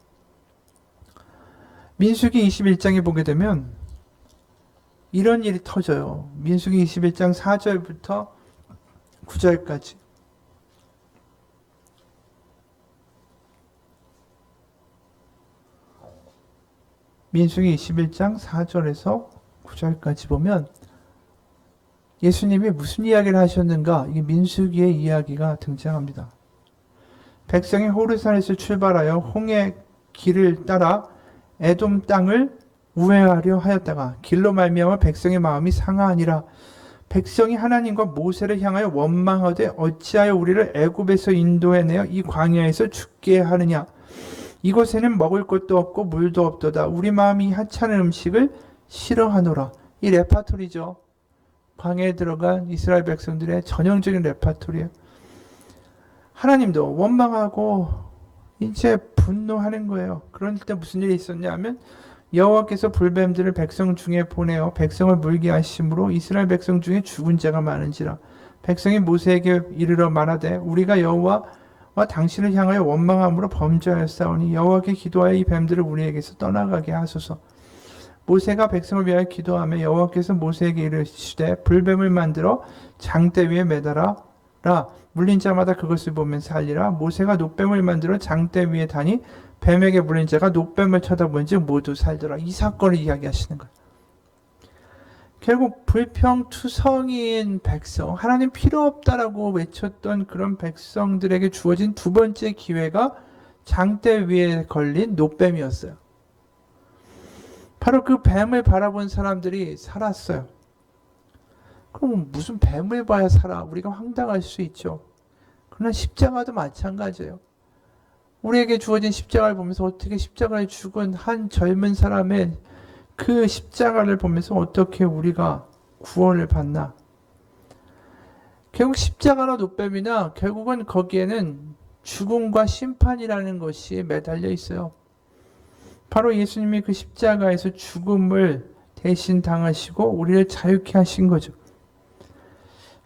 민수기 21장에 보게 되면 이런 일이 터져요. 민수기 21장 4절부터 9절까지. 민수기 21장 4절에서 9절까지 보면 예수님이 무슨 이야기를 하셨는가? 이게 민수기의 이야기가 등장합니다. 백성이 호르산에서 출발하여 홍해 길을 따라 에돔 땅을 우회하려 하였다가 길로 말미암아 백성의 마음이 상하니라. 백성이 하나님과 모세를 향하여 원망하되 어찌하여 우리를 애굽에서 인도해내어 이 광야에서 죽게 하느냐. 이곳에는 먹을 것도 없고 물도 없도다. 우리 마음이 하찮은 음식을 싫어하노라. 이 레파토리죠. 광야에 들어간 이스라엘 백성들의 전형적인 레파토리예요. 하나님도 원망하고 이제 분노하는 거예요. 그럴 때 무슨 일이 있었냐 하면 여호와께서 불뱀들을 백성 중에 보내어 백성을 물게 하심으로 이스라엘 백성 중에 죽은 자가 많은지라. 백성이 모세에게 이르러 말하되 우리가 여호와 당신을 향하여 원망함으로 범죄하였사오니 여호와께 기도하여 이 뱀들을 우리에게서 떠나가게 하소서. 모세가 백성을 위하여 기도하며 여호와께서 모세에게 이르시되 불뱀을 만들어 장대 위에 매달아라. 물린 자마다 그것을 보면 살리라. 모세가 노뱀을 만들어 장대 위에 다니 뱀에게 물린 자가 노뱀을 쳐다본즉 모두 살더라. 이 사건을 이야기하시는 거예요. 결국 불평투성이인 백성, 하나님 필요 없다라고 외쳤던 그런 백성들에게 주어진 두 번째 기회가 장대 위에 걸린 노뱀이었어요. 바로 그 뱀을 바라본 사람들이 살았어요. 그럼 무슨 뱀을 봐야 살아? 우리가 황당할 수 있죠. 그러나 십자가도 마찬가지예요. 우리에게 주어진 십자가를 보면서 어떻게 십자가에 죽은 한 젊은 사람의 그 십자가를 보면서 어떻게 우리가 구원을 받나? 결국 십자가나 노뱀이나 결국은 거기에는 죽음과 심판이라는 것이 매달려 있어요. 바로 예수님이 그 십자가에서 죽음을 대신 당하시고 우리를 자유케 하신 거죠.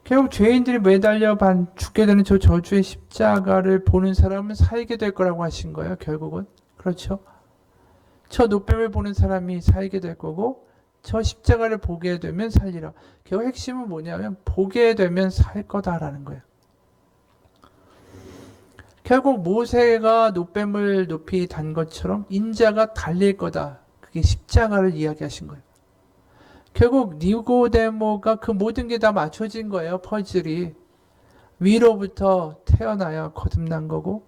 결국 죄인들이 매달려 죽게 되는 저 저주의 십자가를 보는 사람은 살게 될 거라고 하신 거예요. 결국은. 그렇죠? 저 노뱀을 보는 사람이 살게 될 거고 저 십자가를 보게 되면 살리라. 결국 핵심은 뭐냐면 보게 되면 살 거다라는 거예요. 결국 모세가 노뱀을 높이 단 것처럼 인자가 달릴 거다. 그게 십자가를 이야기하신 거예요. 결국 니고데모가 그 모든 게 다 맞춰진 거예요. 퍼즐이. 위로부터 태어나야 거듭난 거고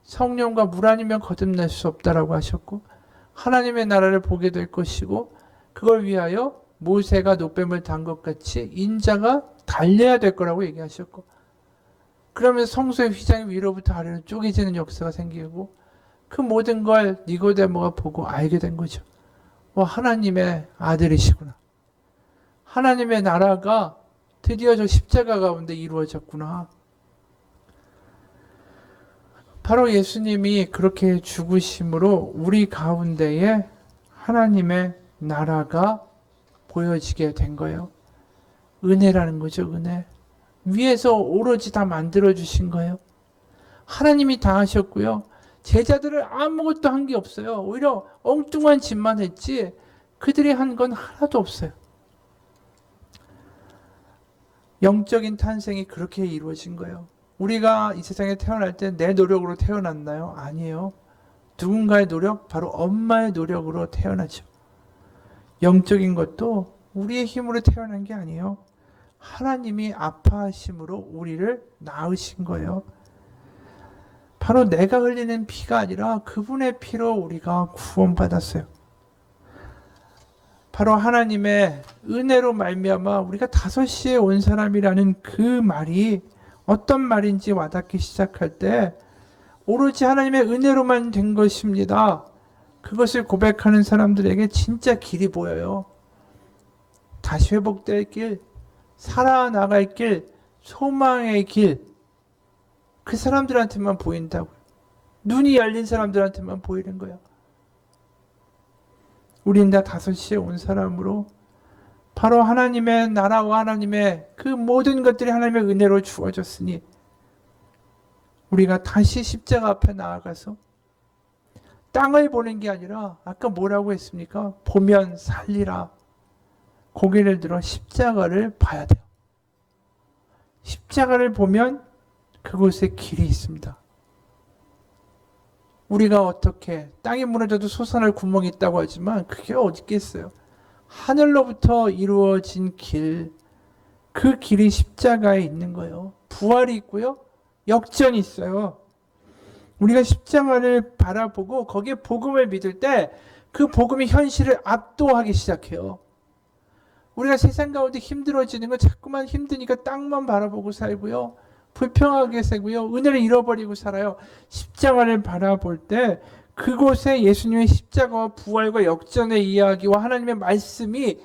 성령과 물 아니면 거듭날 수 없다라고 하셨고 하나님의 나라를 보게 될 것이고 그걸 위하여 모세가 노뱀을 단 것 같이 인자가 달려야 될 거라고 얘기하셨고 그러면 성소의 휘장이 위로부터 아래로 쪼개지는 역사가 생기고 그 모든 걸 니고데모가 보고 알게 된 거죠. 하나님의 아들이시구나. 하나님의 나라가 드디어 저 십자가 가운데 이루어졌구나. 바로 예수님이 그렇게 죽으심으로 우리 가운데에 하나님의 나라가 보여지게 된 거예요. 은혜라는 거죠, 은혜. 위에서 오로지 다 만들어주신 거예요. 하나님이 다 하셨고요. 제자들을 아무것도 한 게 없어요. 오히려 엉뚱한 짓만 했지 그들이 한 건 하나도 없어요. 영적인 탄생이 그렇게 이루어진 거예요. 우리가 이 세상에 태어날 때 내 노력으로 태어났나요? 아니에요. 누군가의 노력, 바로 엄마의 노력으로 태어나죠. 영적인 것도 우리의 힘으로 태어난 게 아니에요. 하나님이 아파하심으로 우리를 낳으신 거예요. 바로 내가 흘리는 피가 아니라 그분의 피로 우리가 구원받았어요. 바로 하나님의 은혜로 말미암아 우리가 5시에 온 사람이라는 그 말이 어떤 말인지 와닿기 시작할 때 오로지 하나님의 은혜로만 된 것입니다. 그것을 고백하는 사람들에게 진짜 길이 보여요. 다시 회복될 길, 살아나갈 길, 소망의 길, 그 사람들한테만 보인다고요. 눈이 열린 사람들한테만 보이는 거예요. 우린 다 5시에 온 사람으로 바로 하나님의 나라와 하나님의 그 모든 것들이 하나님의 은혜로 주어졌으니 우리가 다시 십자가 앞에 나아가서 땅을 보는 게 아니라 아까 뭐라고 했습니까? 보면 살리라. 고개를 들어 십자가를 봐야 돼요. 십자가를 보면 그곳에 길이 있습니다. 우리가 어떻게 땅이 무너져도 솟아날 구멍이 있다고 하지만 그게 어디 있겠어요. 하늘로부터 이루어진 길, 그 길이 십자가에 있는 거예요. 부활이 있고요. 역전이 있어요. 우리가 십자가를 바라보고 거기에 복음을 믿을 때 그 복음이 현실을 압도하기 시작해요. 우리가 세상 가운데 힘들어지는 건 자꾸만 힘드니까 땅만 바라보고 살고요. 불평하게 살고요. 은혜를 잃어버리고 살아요. 십자가를 바라볼 때 그곳에 예수님의 십자가와 부활과 역전의 이야기와 하나님의 말씀이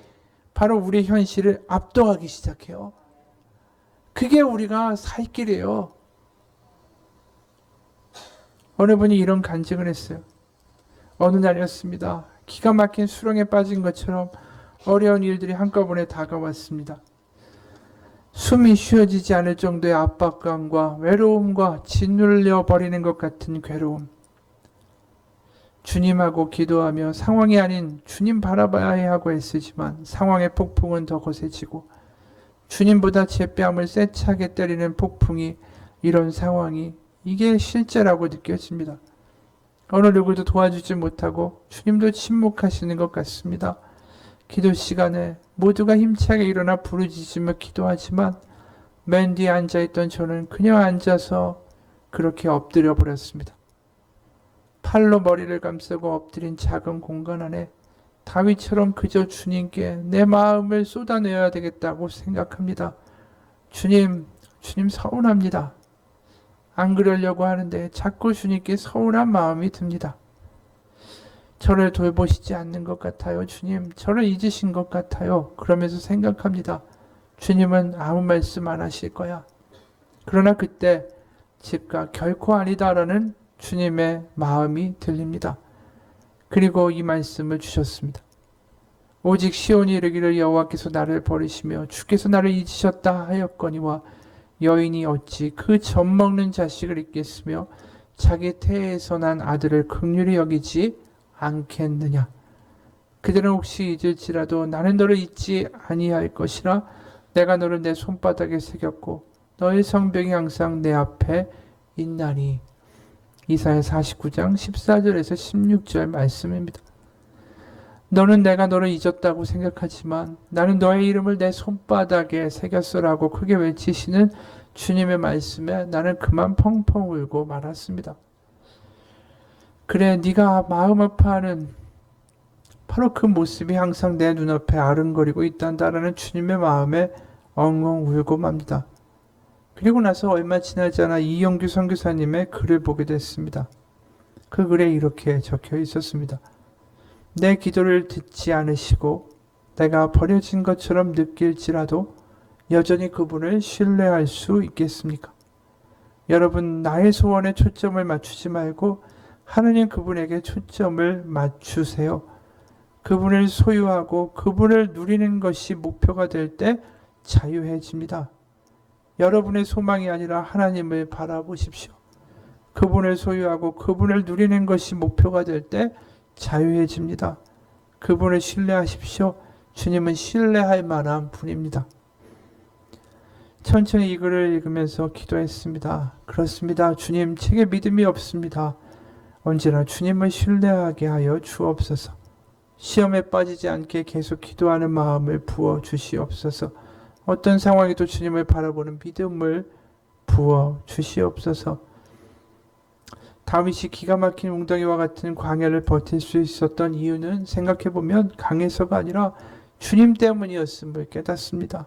바로 우리의 현실을 압도하기 시작해요. 그게 우리가 살 길이에요. 어느 분이 이런 간증을 했어요. 어느 날이었습니다. 기가 막힌 수렁에 빠진 것처럼 어려운 일들이 한꺼번에 다가왔습니다. 숨이 쉬어지지 않을 정도의 압박감과 외로움과 짓눌려 버리는 것 같은 괴로움. 주님하고 기도하며 상황이 아닌 주님 바라봐야 하고 애쓰지만 상황의 폭풍은 더 거세지고 주님보다 제 뺨을 세차게 때리는 폭풍이, 이런 상황이 이게 실제라고 느껴집니다. 어느 누구도 도와주지 못하고 주님도 침묵하시는 것 같습니다. 기도 시간에 모두가 힘차게 일어나 부르짖으며 기도하지만 맨 뒤에 앉아있던 저는 그냥 앉아서 그렇게 엎드려 버렸습니다. 팔로 머리를 감싸고 엎드린 작은 공간 안에 다윗처럼 그저 주님께 내 마음을 쏟아내어야 되겠다고 생각합니다. 주님 서운합니다. 안 그러려고 하는데 자꾸 주님께 서운한 마음이 듭니다. 저를 돌보시지 않는 것 같아요. 주님, 저를 잊으신 것 같아요. 그러면서 생각합니다. 주님은 아무 말씀 안 하실 거야. 그러나 그때 즉각 결코 아니다라는 주님의 마음이 들립니다. 그리고 이 말씀을 주셨습니다. 오직 시온이 이르기를 여호와께서 나를 버리시며 주께서 나를 잊으셨다 하였거니와 여인이 어찌 그 젖먹는 자식을 잊겠으며 자기 태에서 난 아들을 긍휼히 여기지 않겠느냐. 그들은 혹시 잊을지라도 나는 너를 잊지 아니할 것이라. 내가 너를 내 손바닥에 새겼고 너의 성벽이 항상 내 앞에 있나니. 이사야 49장 14절에서 16절 말씀입니다. 너는 내가 너를 잊었다고 생각하지만 나는 너의 이름을 내 손바닥에 새겼어라고 크게 외치시는 주님의 말씀에 나는 그만 펑펑 울고 말았습니다. 그래, 네가 마음 아파하는 바로 그 모습이 항상 내 눈앞에 아른거리고 있단다라는 주님의 마음에 엉엉 울고 맙니다. 그리고 나서 얼마 지나지 않아 이영규 선교사님의 글을 보게 됐습니다. 그 글에 이렇게 적혀 있었습니다. 내 기도를 듣지 않으시고 내가 버려진 것처럼 느낄지라도 여전히 그분을 신뢰할 수 있겠습니까? 여러분, 나의 소원에 초점을 맞추지 말고 하느님 그분에게 초점을 맞추세요. 그분을 소유하고 그분을 누리는 것이 목표가 될 때 자유해집니다. 여러분의 소망이 아니라 하나님을 바라보십시오. 그분을 소유하고 그분을 누리는 것이 목표가 될 때 자유해집니다. 그분을 신뢰하십시오. 주님은 신뢰할 만한 분입니다. 천천히 이 글을 읽으면서 기도했습니다. 그렇습니다. 주님, 제게 믿음이 없습니다. 언제나 주님을 신뢰하게 하여 주옵소서. 시험에 빠지지 않게 계속 기도하는 마음을 부어 주시옵소서. 어떤 상황에도 주님을 바라보는 믿음을 부어 주시옵소서. 다윗이 기가 막힌 웅덩이와 같은 광야를 버틸 수 있었던 이유는 생각해보면 강해서가 아니라 주님 때문이었음을 깨닫습니다.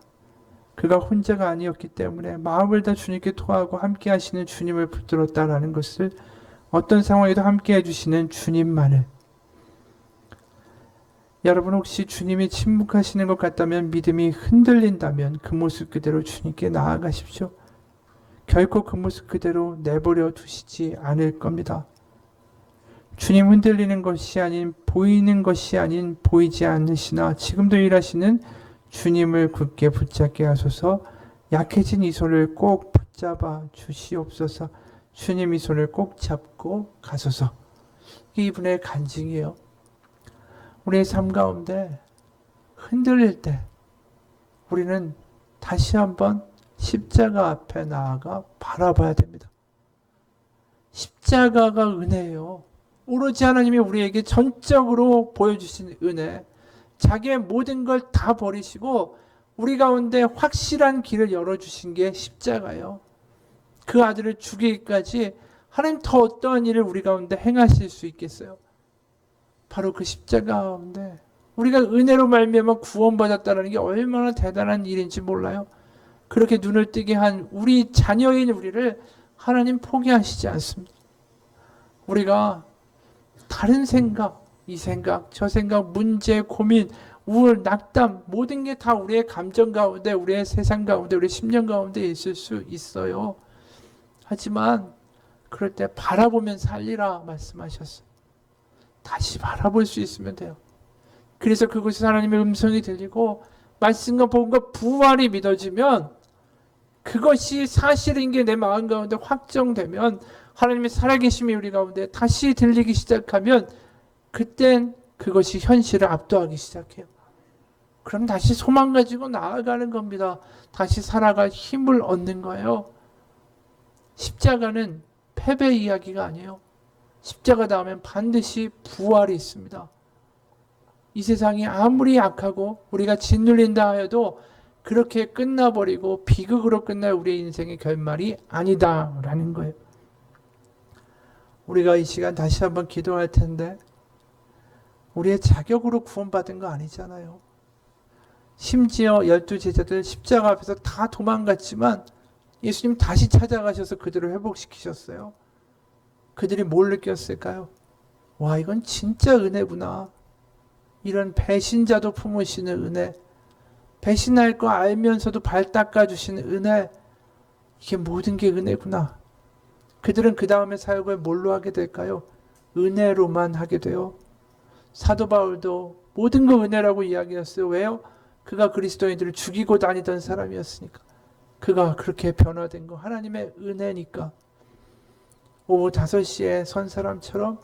그가 혼자가 아니었기 때문에 마음을 다 주님께 토하고 함께 하시는 주님을 붙들었다라는 것을, 어떤 상황에도 함께 해주시는 주님만을. 여러분, 혹시 주님이 침묵하시는 것 같다면, 믿음이 흔들린다면 그 모습 그대로 주님께 나아가십시오. 결코 그 모습 그대로 내버려 두시지 않을 겁니다. 주님 흔들리는 것이 아닌, 보이는 것이 아닌 보이지 않으시나 지금도 일하시는 주님을 굳게 붙잡게 하소서. 약해진 이 손을 꼭 붙잡아 주시옵소서. 주님 이 손을 꼭 잡고 가소서. 이게 이분의 간증이에요. 우리의 삶 가운데 흔들릴 때 우리는 다시 한번 십자가 앞에 나아가 바라봐야 됩니다. 십자가가 은혜예요. 오로지 하나님이 우리에게 전적으로 보여주신 은혜, 자기의 모든 걸 다 버리시고 우리 가운데 확실한 길을 열어주신 게 십자가예요. 그 아들을 죽이기까지 하나님 더 어떠한 일을 우리 가운데 행하실 수 있겠어요? 바로 그 십자가 가운데 우리가 은혜로 말미암아 구원받았다는 게 얼마나 대단한 일인지 몰라요. 그렇게 눈을 뜨게 한 우리 자녀인 우리를 하나님 포기하시지 않습니다. 우리가 다른 생각, 이 생각, 저 생각, 문제, 고민, 우울, 낙담, 모든 게 다 우리의 감정 가운데, 우리의 세상 가운데, 우리의 심령 가운데 있을 수 있어요. 하지만 그럴 때 바라보면 살리라 말씀하셨어요. 다시 바라볼 수 있으면 돼요. 그래서 그곳에서 하나님의 음성이 들리고 말씀과 복음과 부활이 믿어지면 그것이 사실인 게 내 마음 가운데 확정되면, 하나님의 살아계심이 우리 가운데 다시 들리기 시작하면, 그땐 그것이 현실을 압도하기 시작해요. 그럼 다시 소망 가지고 나아가는 겁니다. 다시 살아갈 힘을 얻는 거예요. 십자가는 패배 이야기가 아니에요. 십자가 다음엔 반드시 부활이 있습니다. 이 세상이 아무리 약하고 우리가 짓눌린다 해도 그렇게 끝나버리고 비극으로 끝날 우리의 인생의 결말이 아니다라는 거예요. 우리가 이 시간 다시 한번 기도할 텐데, 우리의 자격으로 구원받은 거 아니잖아요. 심지어 12제자들 십자가 앞에서 다 도망갔지만 예수님 다시 찾아가셔서 그들을 회복시키셨어요. 그들이 뭘 느꼈을까요? 와, 이건 진짜 은혜구나. 이런 배신자도 품으시는 은혜, 배신할 거 알면서도 발 닦아주시는 은혜, 이게 모든 게 은혜구나. 그들은 그 다음에 사역을 뭘로 하게 될까요? 은혜로만 하게 돼요. 사도 바울도 모든 거 은혜라고 이야기했어요. 왜요? 그가 그리스도인들을 죽이고 다니던 사람이었으니까. 그가 그렇게 변화된 거 하나님의 은혜니까. 오후 5시에 선 사람처럼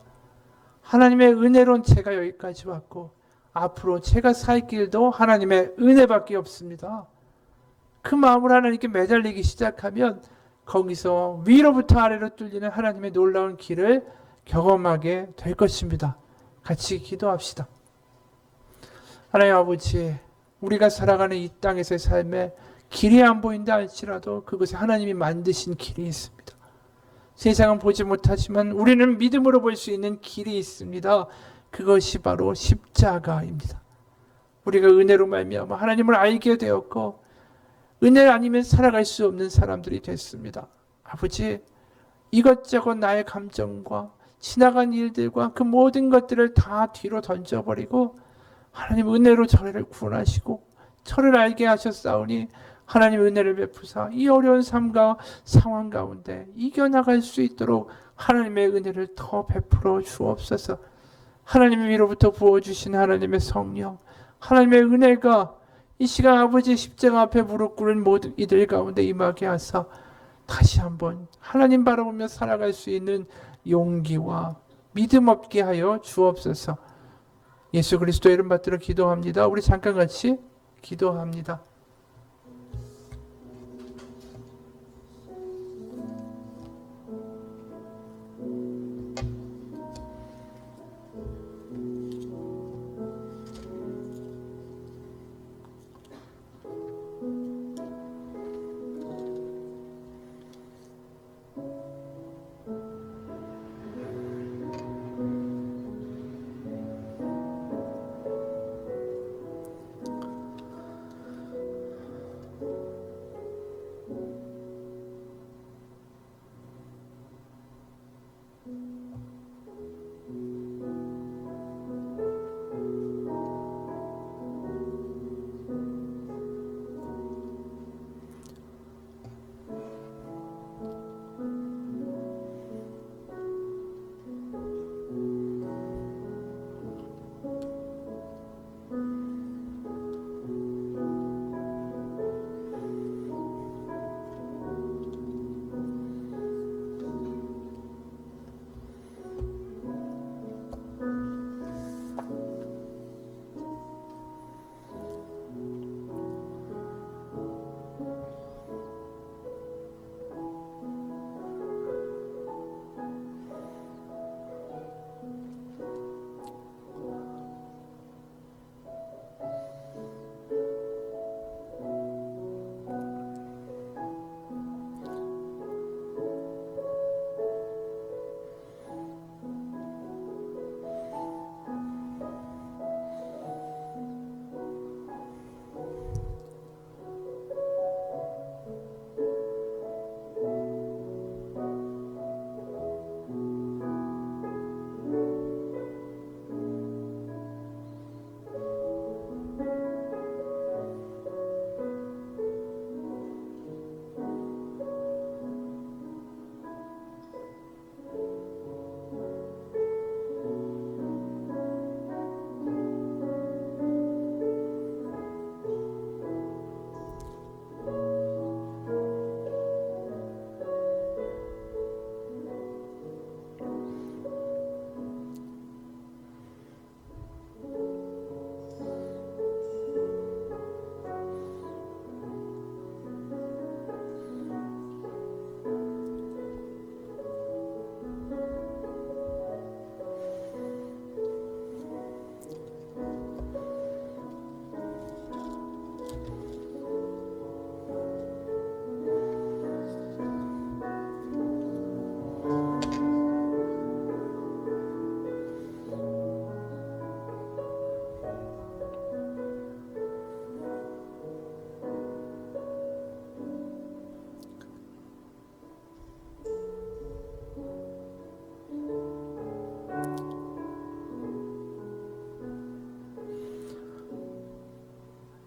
하나님의 은혜론 제가 여기까지 왔고, 앞으로 제가 살 길도 하나님의 은혜밖에 없습니다. 그 마음을 하나님께 매달리기 시작하면 거기서 위로부터 아래로 뚫리는 하나님의 놀라운 길을 경험하게 될 것입니다. 같이 기도합시다. 하나님 아버지, 우리가 살아가는 이 땅에서의 삶에 길이 안 보인다 할지라도 그것에 하나님이 만드신 길이 있습니다. 세상은 보지 못하지만 우리는 믿음으로 볼 수 있는 길이 있습니다. 그것이 바로 십자가입니다. 우리가 은혜로 말미암아 하나님을 알게 되었고, 은혜 아니면 살아갈 수 없는 사람들이 됐습니다. 아버지, 이것저것 나의 감정과 지나간 일들과 그 모든 것들을 다 뒤로 던져버리고 하나님 은혜로 저를 구원하시고 저를 알게 하셨사오니, 하나님 은혜를 베푸사 이 어려운 삶과 상황 가운데 이겨나갈 수 있도록 하나님의 은혜를 더 베풀어 주옵소서. 하나님의 위로부터 부어주신 하나님의 성령, 하나님의 은혜가 이 시간 아버지 십자가 앞에 무릎 꿇은 모든 이들 가운데 임하게 하사 다시 한번 하나님 바라보며 살아갈 수 있는 용기와 믿음 얻게 하여 주옵소서. 예수 그리스도의 이름 받들어 기도합니다. 우리 잠깐 같이 기도합니다.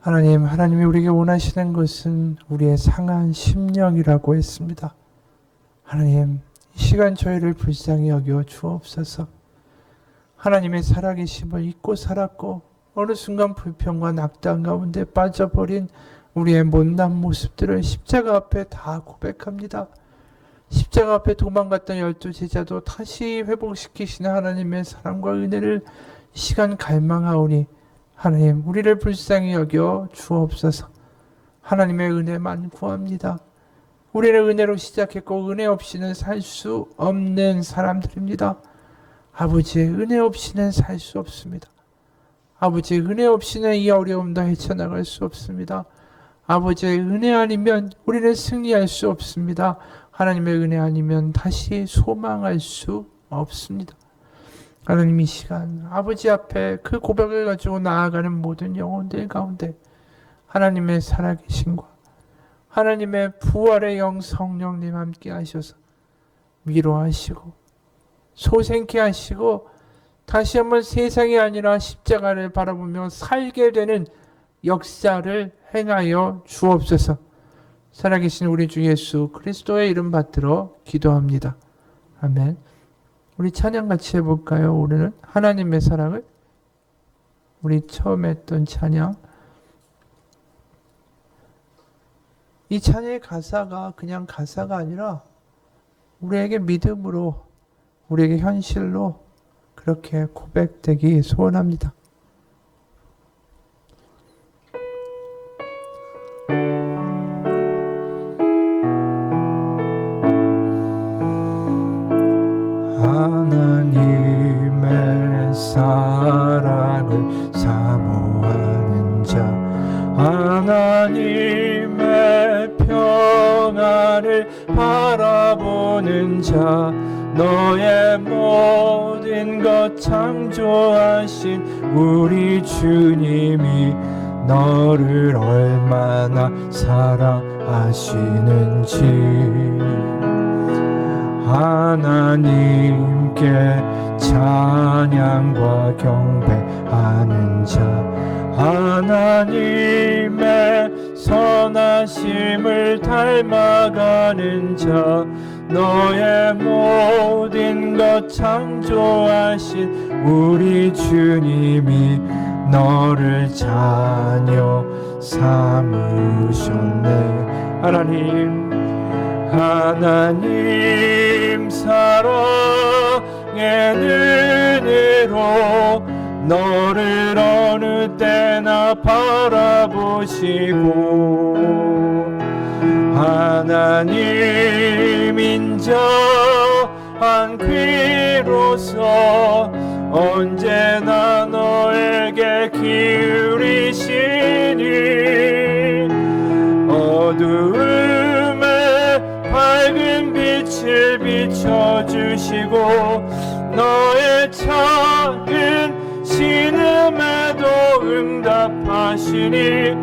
하나님이 우리에게 원하시는 것은 우리의 상한 심령이라고 했습니다. 하나님, 이 시간 저희를 불쌍히 여겨 주옵소서. 하나님의 살아계심을 잊고 살았고 어느 순간 불평과 낙담 가운데 빠져버린 우리의 못난 모습들을 십자가 앞에 다 고백합니다. 십자가 앞에 도망갔던 12제자도 다시 회복시키시는 하나님의 사랑과 은혜를 이 시간 갈망하오니 하나님, 우리를 불쌍히 여겨 주옵소서. 하나님의 은혜만 구합니다. 우리는 은혜로 시작했고 은혜 없이는 살 수 없는 사람들입니다. 아버지의 은혜 없이는 살 수 없습니다. 아버지의 은혜 없이는 이 어려움도 헤쳐나갈 수 없습니다. 아버지의 은혜 아니면 우리는 승리할 수 없습니다. 하나님의 은혜 아니면 다시 소망할 수 없습니다. 하나님, 이 시간 아버지 앞에 그 고백을 가지고 나아가는 모든 영혼들 가운데 하나님의 살아계심과 하나님의 부활의 영 성령님 함께 하셔서 위로하시고 소생케 하시고 다시 한번 세상이 아니라 십자가를 바라보며 살게 되는 역사를 행하여 주옵소서. 살아계신 우리 주 예수 그리스도의 이름 받들어 기도합니다. 아멘. 우리 찬양 같이 해볼까요? 오늘은 하나님의 사랑을, 우리 처음 했던 찬양, 이 찬양의 가사가 그냥 가사가 아니라 우리에게 믿음으로, 우리에게 현실로 그렇게 고백되기 소원합니다. 하나님의 사랑을 사모하는 자, 하나님의 평안을 바라보는 자, 너의 모든 것 창조하신 우리 주님이 너를 얼마나 사랑하시는지 하나님께 찬양과 경배하는 자, 하나님의 선하심을 닮아가는 자, 너의 모든 것 창조하신 우리 주님이 너를 자녀 삼으셨네. 하나님 사랑의 은혜로 너를 어느 때나 바라보시고 하나님 인자한 귀로서 언제나 너에게 기울이시니 어두움에 밝은 빛을 비춰주시고 너의 작은 신음에도 응답하시니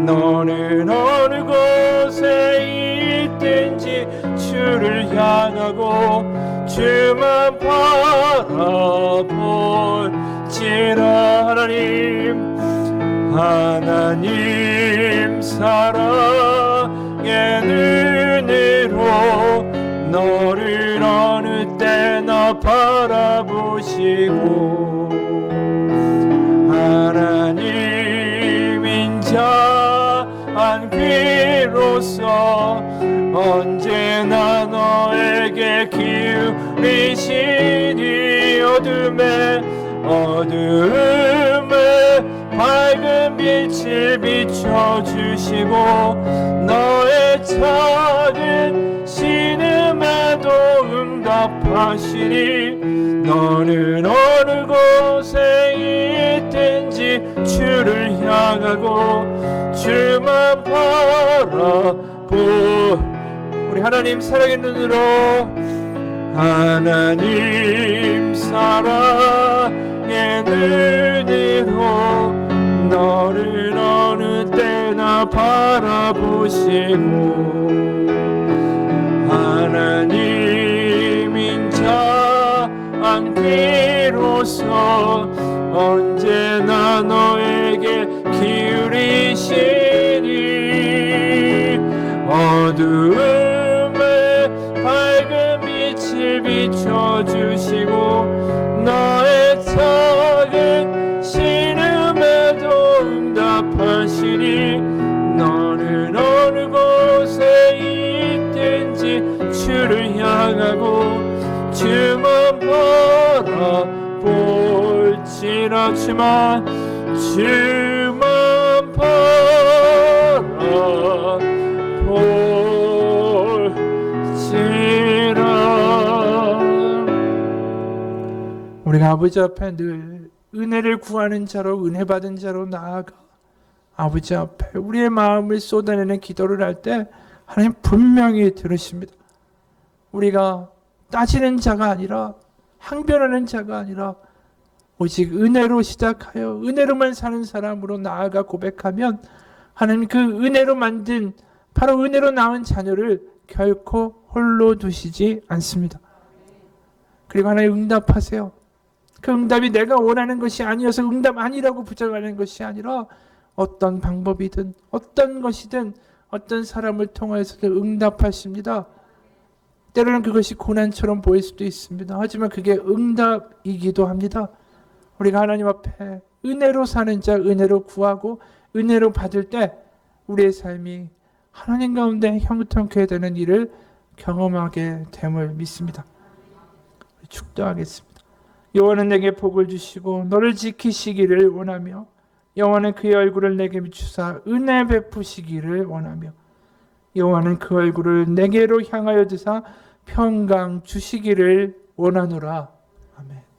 너는 어느 곳에 있든지 주를 향하고 주만 바라볼지라. 하나님 사랑의 은혜로 너를 어느 때나 바라보시고 하나님 인자한 귀로서 언제나 너에게 기울이시니 어둠에 밝은 빛을 비춰주시고 너의 작은 신음에도 응답하시니 너는 어느 곳에 있든지 주를 향하고 주만 우리 하나님 사랑의 눈으로 하나님 사랑의 눈으로 너를 어느 때나 바라보시고 하나님 인자한 귀로서 언제나 너에게 기울이 이시니 어두움에 밝은 빛을 비춰주시고 나의 작은 신음에도 응답하시니 너는 어느 곳에 있든지 주를 향하고 주만 바라볼지라 주만 바라볼지라. 우리가 아버지 앞에 늘 은혜를 구하는 자로 은혜 받은 자로 나아가 아버지 앞에 우리의 마음을 쏟아내는 기도를 할 때 하나님 분명히 들으십니다. 우리가 따지는 자가 아니라 항변하는 자가 아니라 오직 은혜로 시작하여 은혜로만 사는 사람으로 나아가 고백하면 하나님 그 은혜로 만든 바로 은혜로 낳은 자녀를 결코 홀로 두시지 않습니다. 그리고 하나님 응답하세요. 그 응답이 내가 원하는 것이 아니어서 응답 아니라고 부정하는 것이 아니라 어떤 방법이든 어떤 것이든 어떤 사람을 통해서도 응답하십니다. 때로는 그것이 고난처럼 보일 수도 있습니다. 하지만 그게 응답이기도 합니다. 우리가 하나님 앞에 은혜로 사는 자, 은혜로 구하고 은혜로 받을 때 우리의 삶이 하나님 가운데 형통케 되는 일을 경험하게 됨을 믿습니다. 축도하겠습니다. 여호와는 내게 복을 주시고 너를 지키시기를 원하며 여호와는 그의 얼굴을 내게 비추사 은혜 베푸시기를 원하며 여호와는 그 얼굴을 내게로 향하여 드사 평강 주시기를 원하노라. 아멘.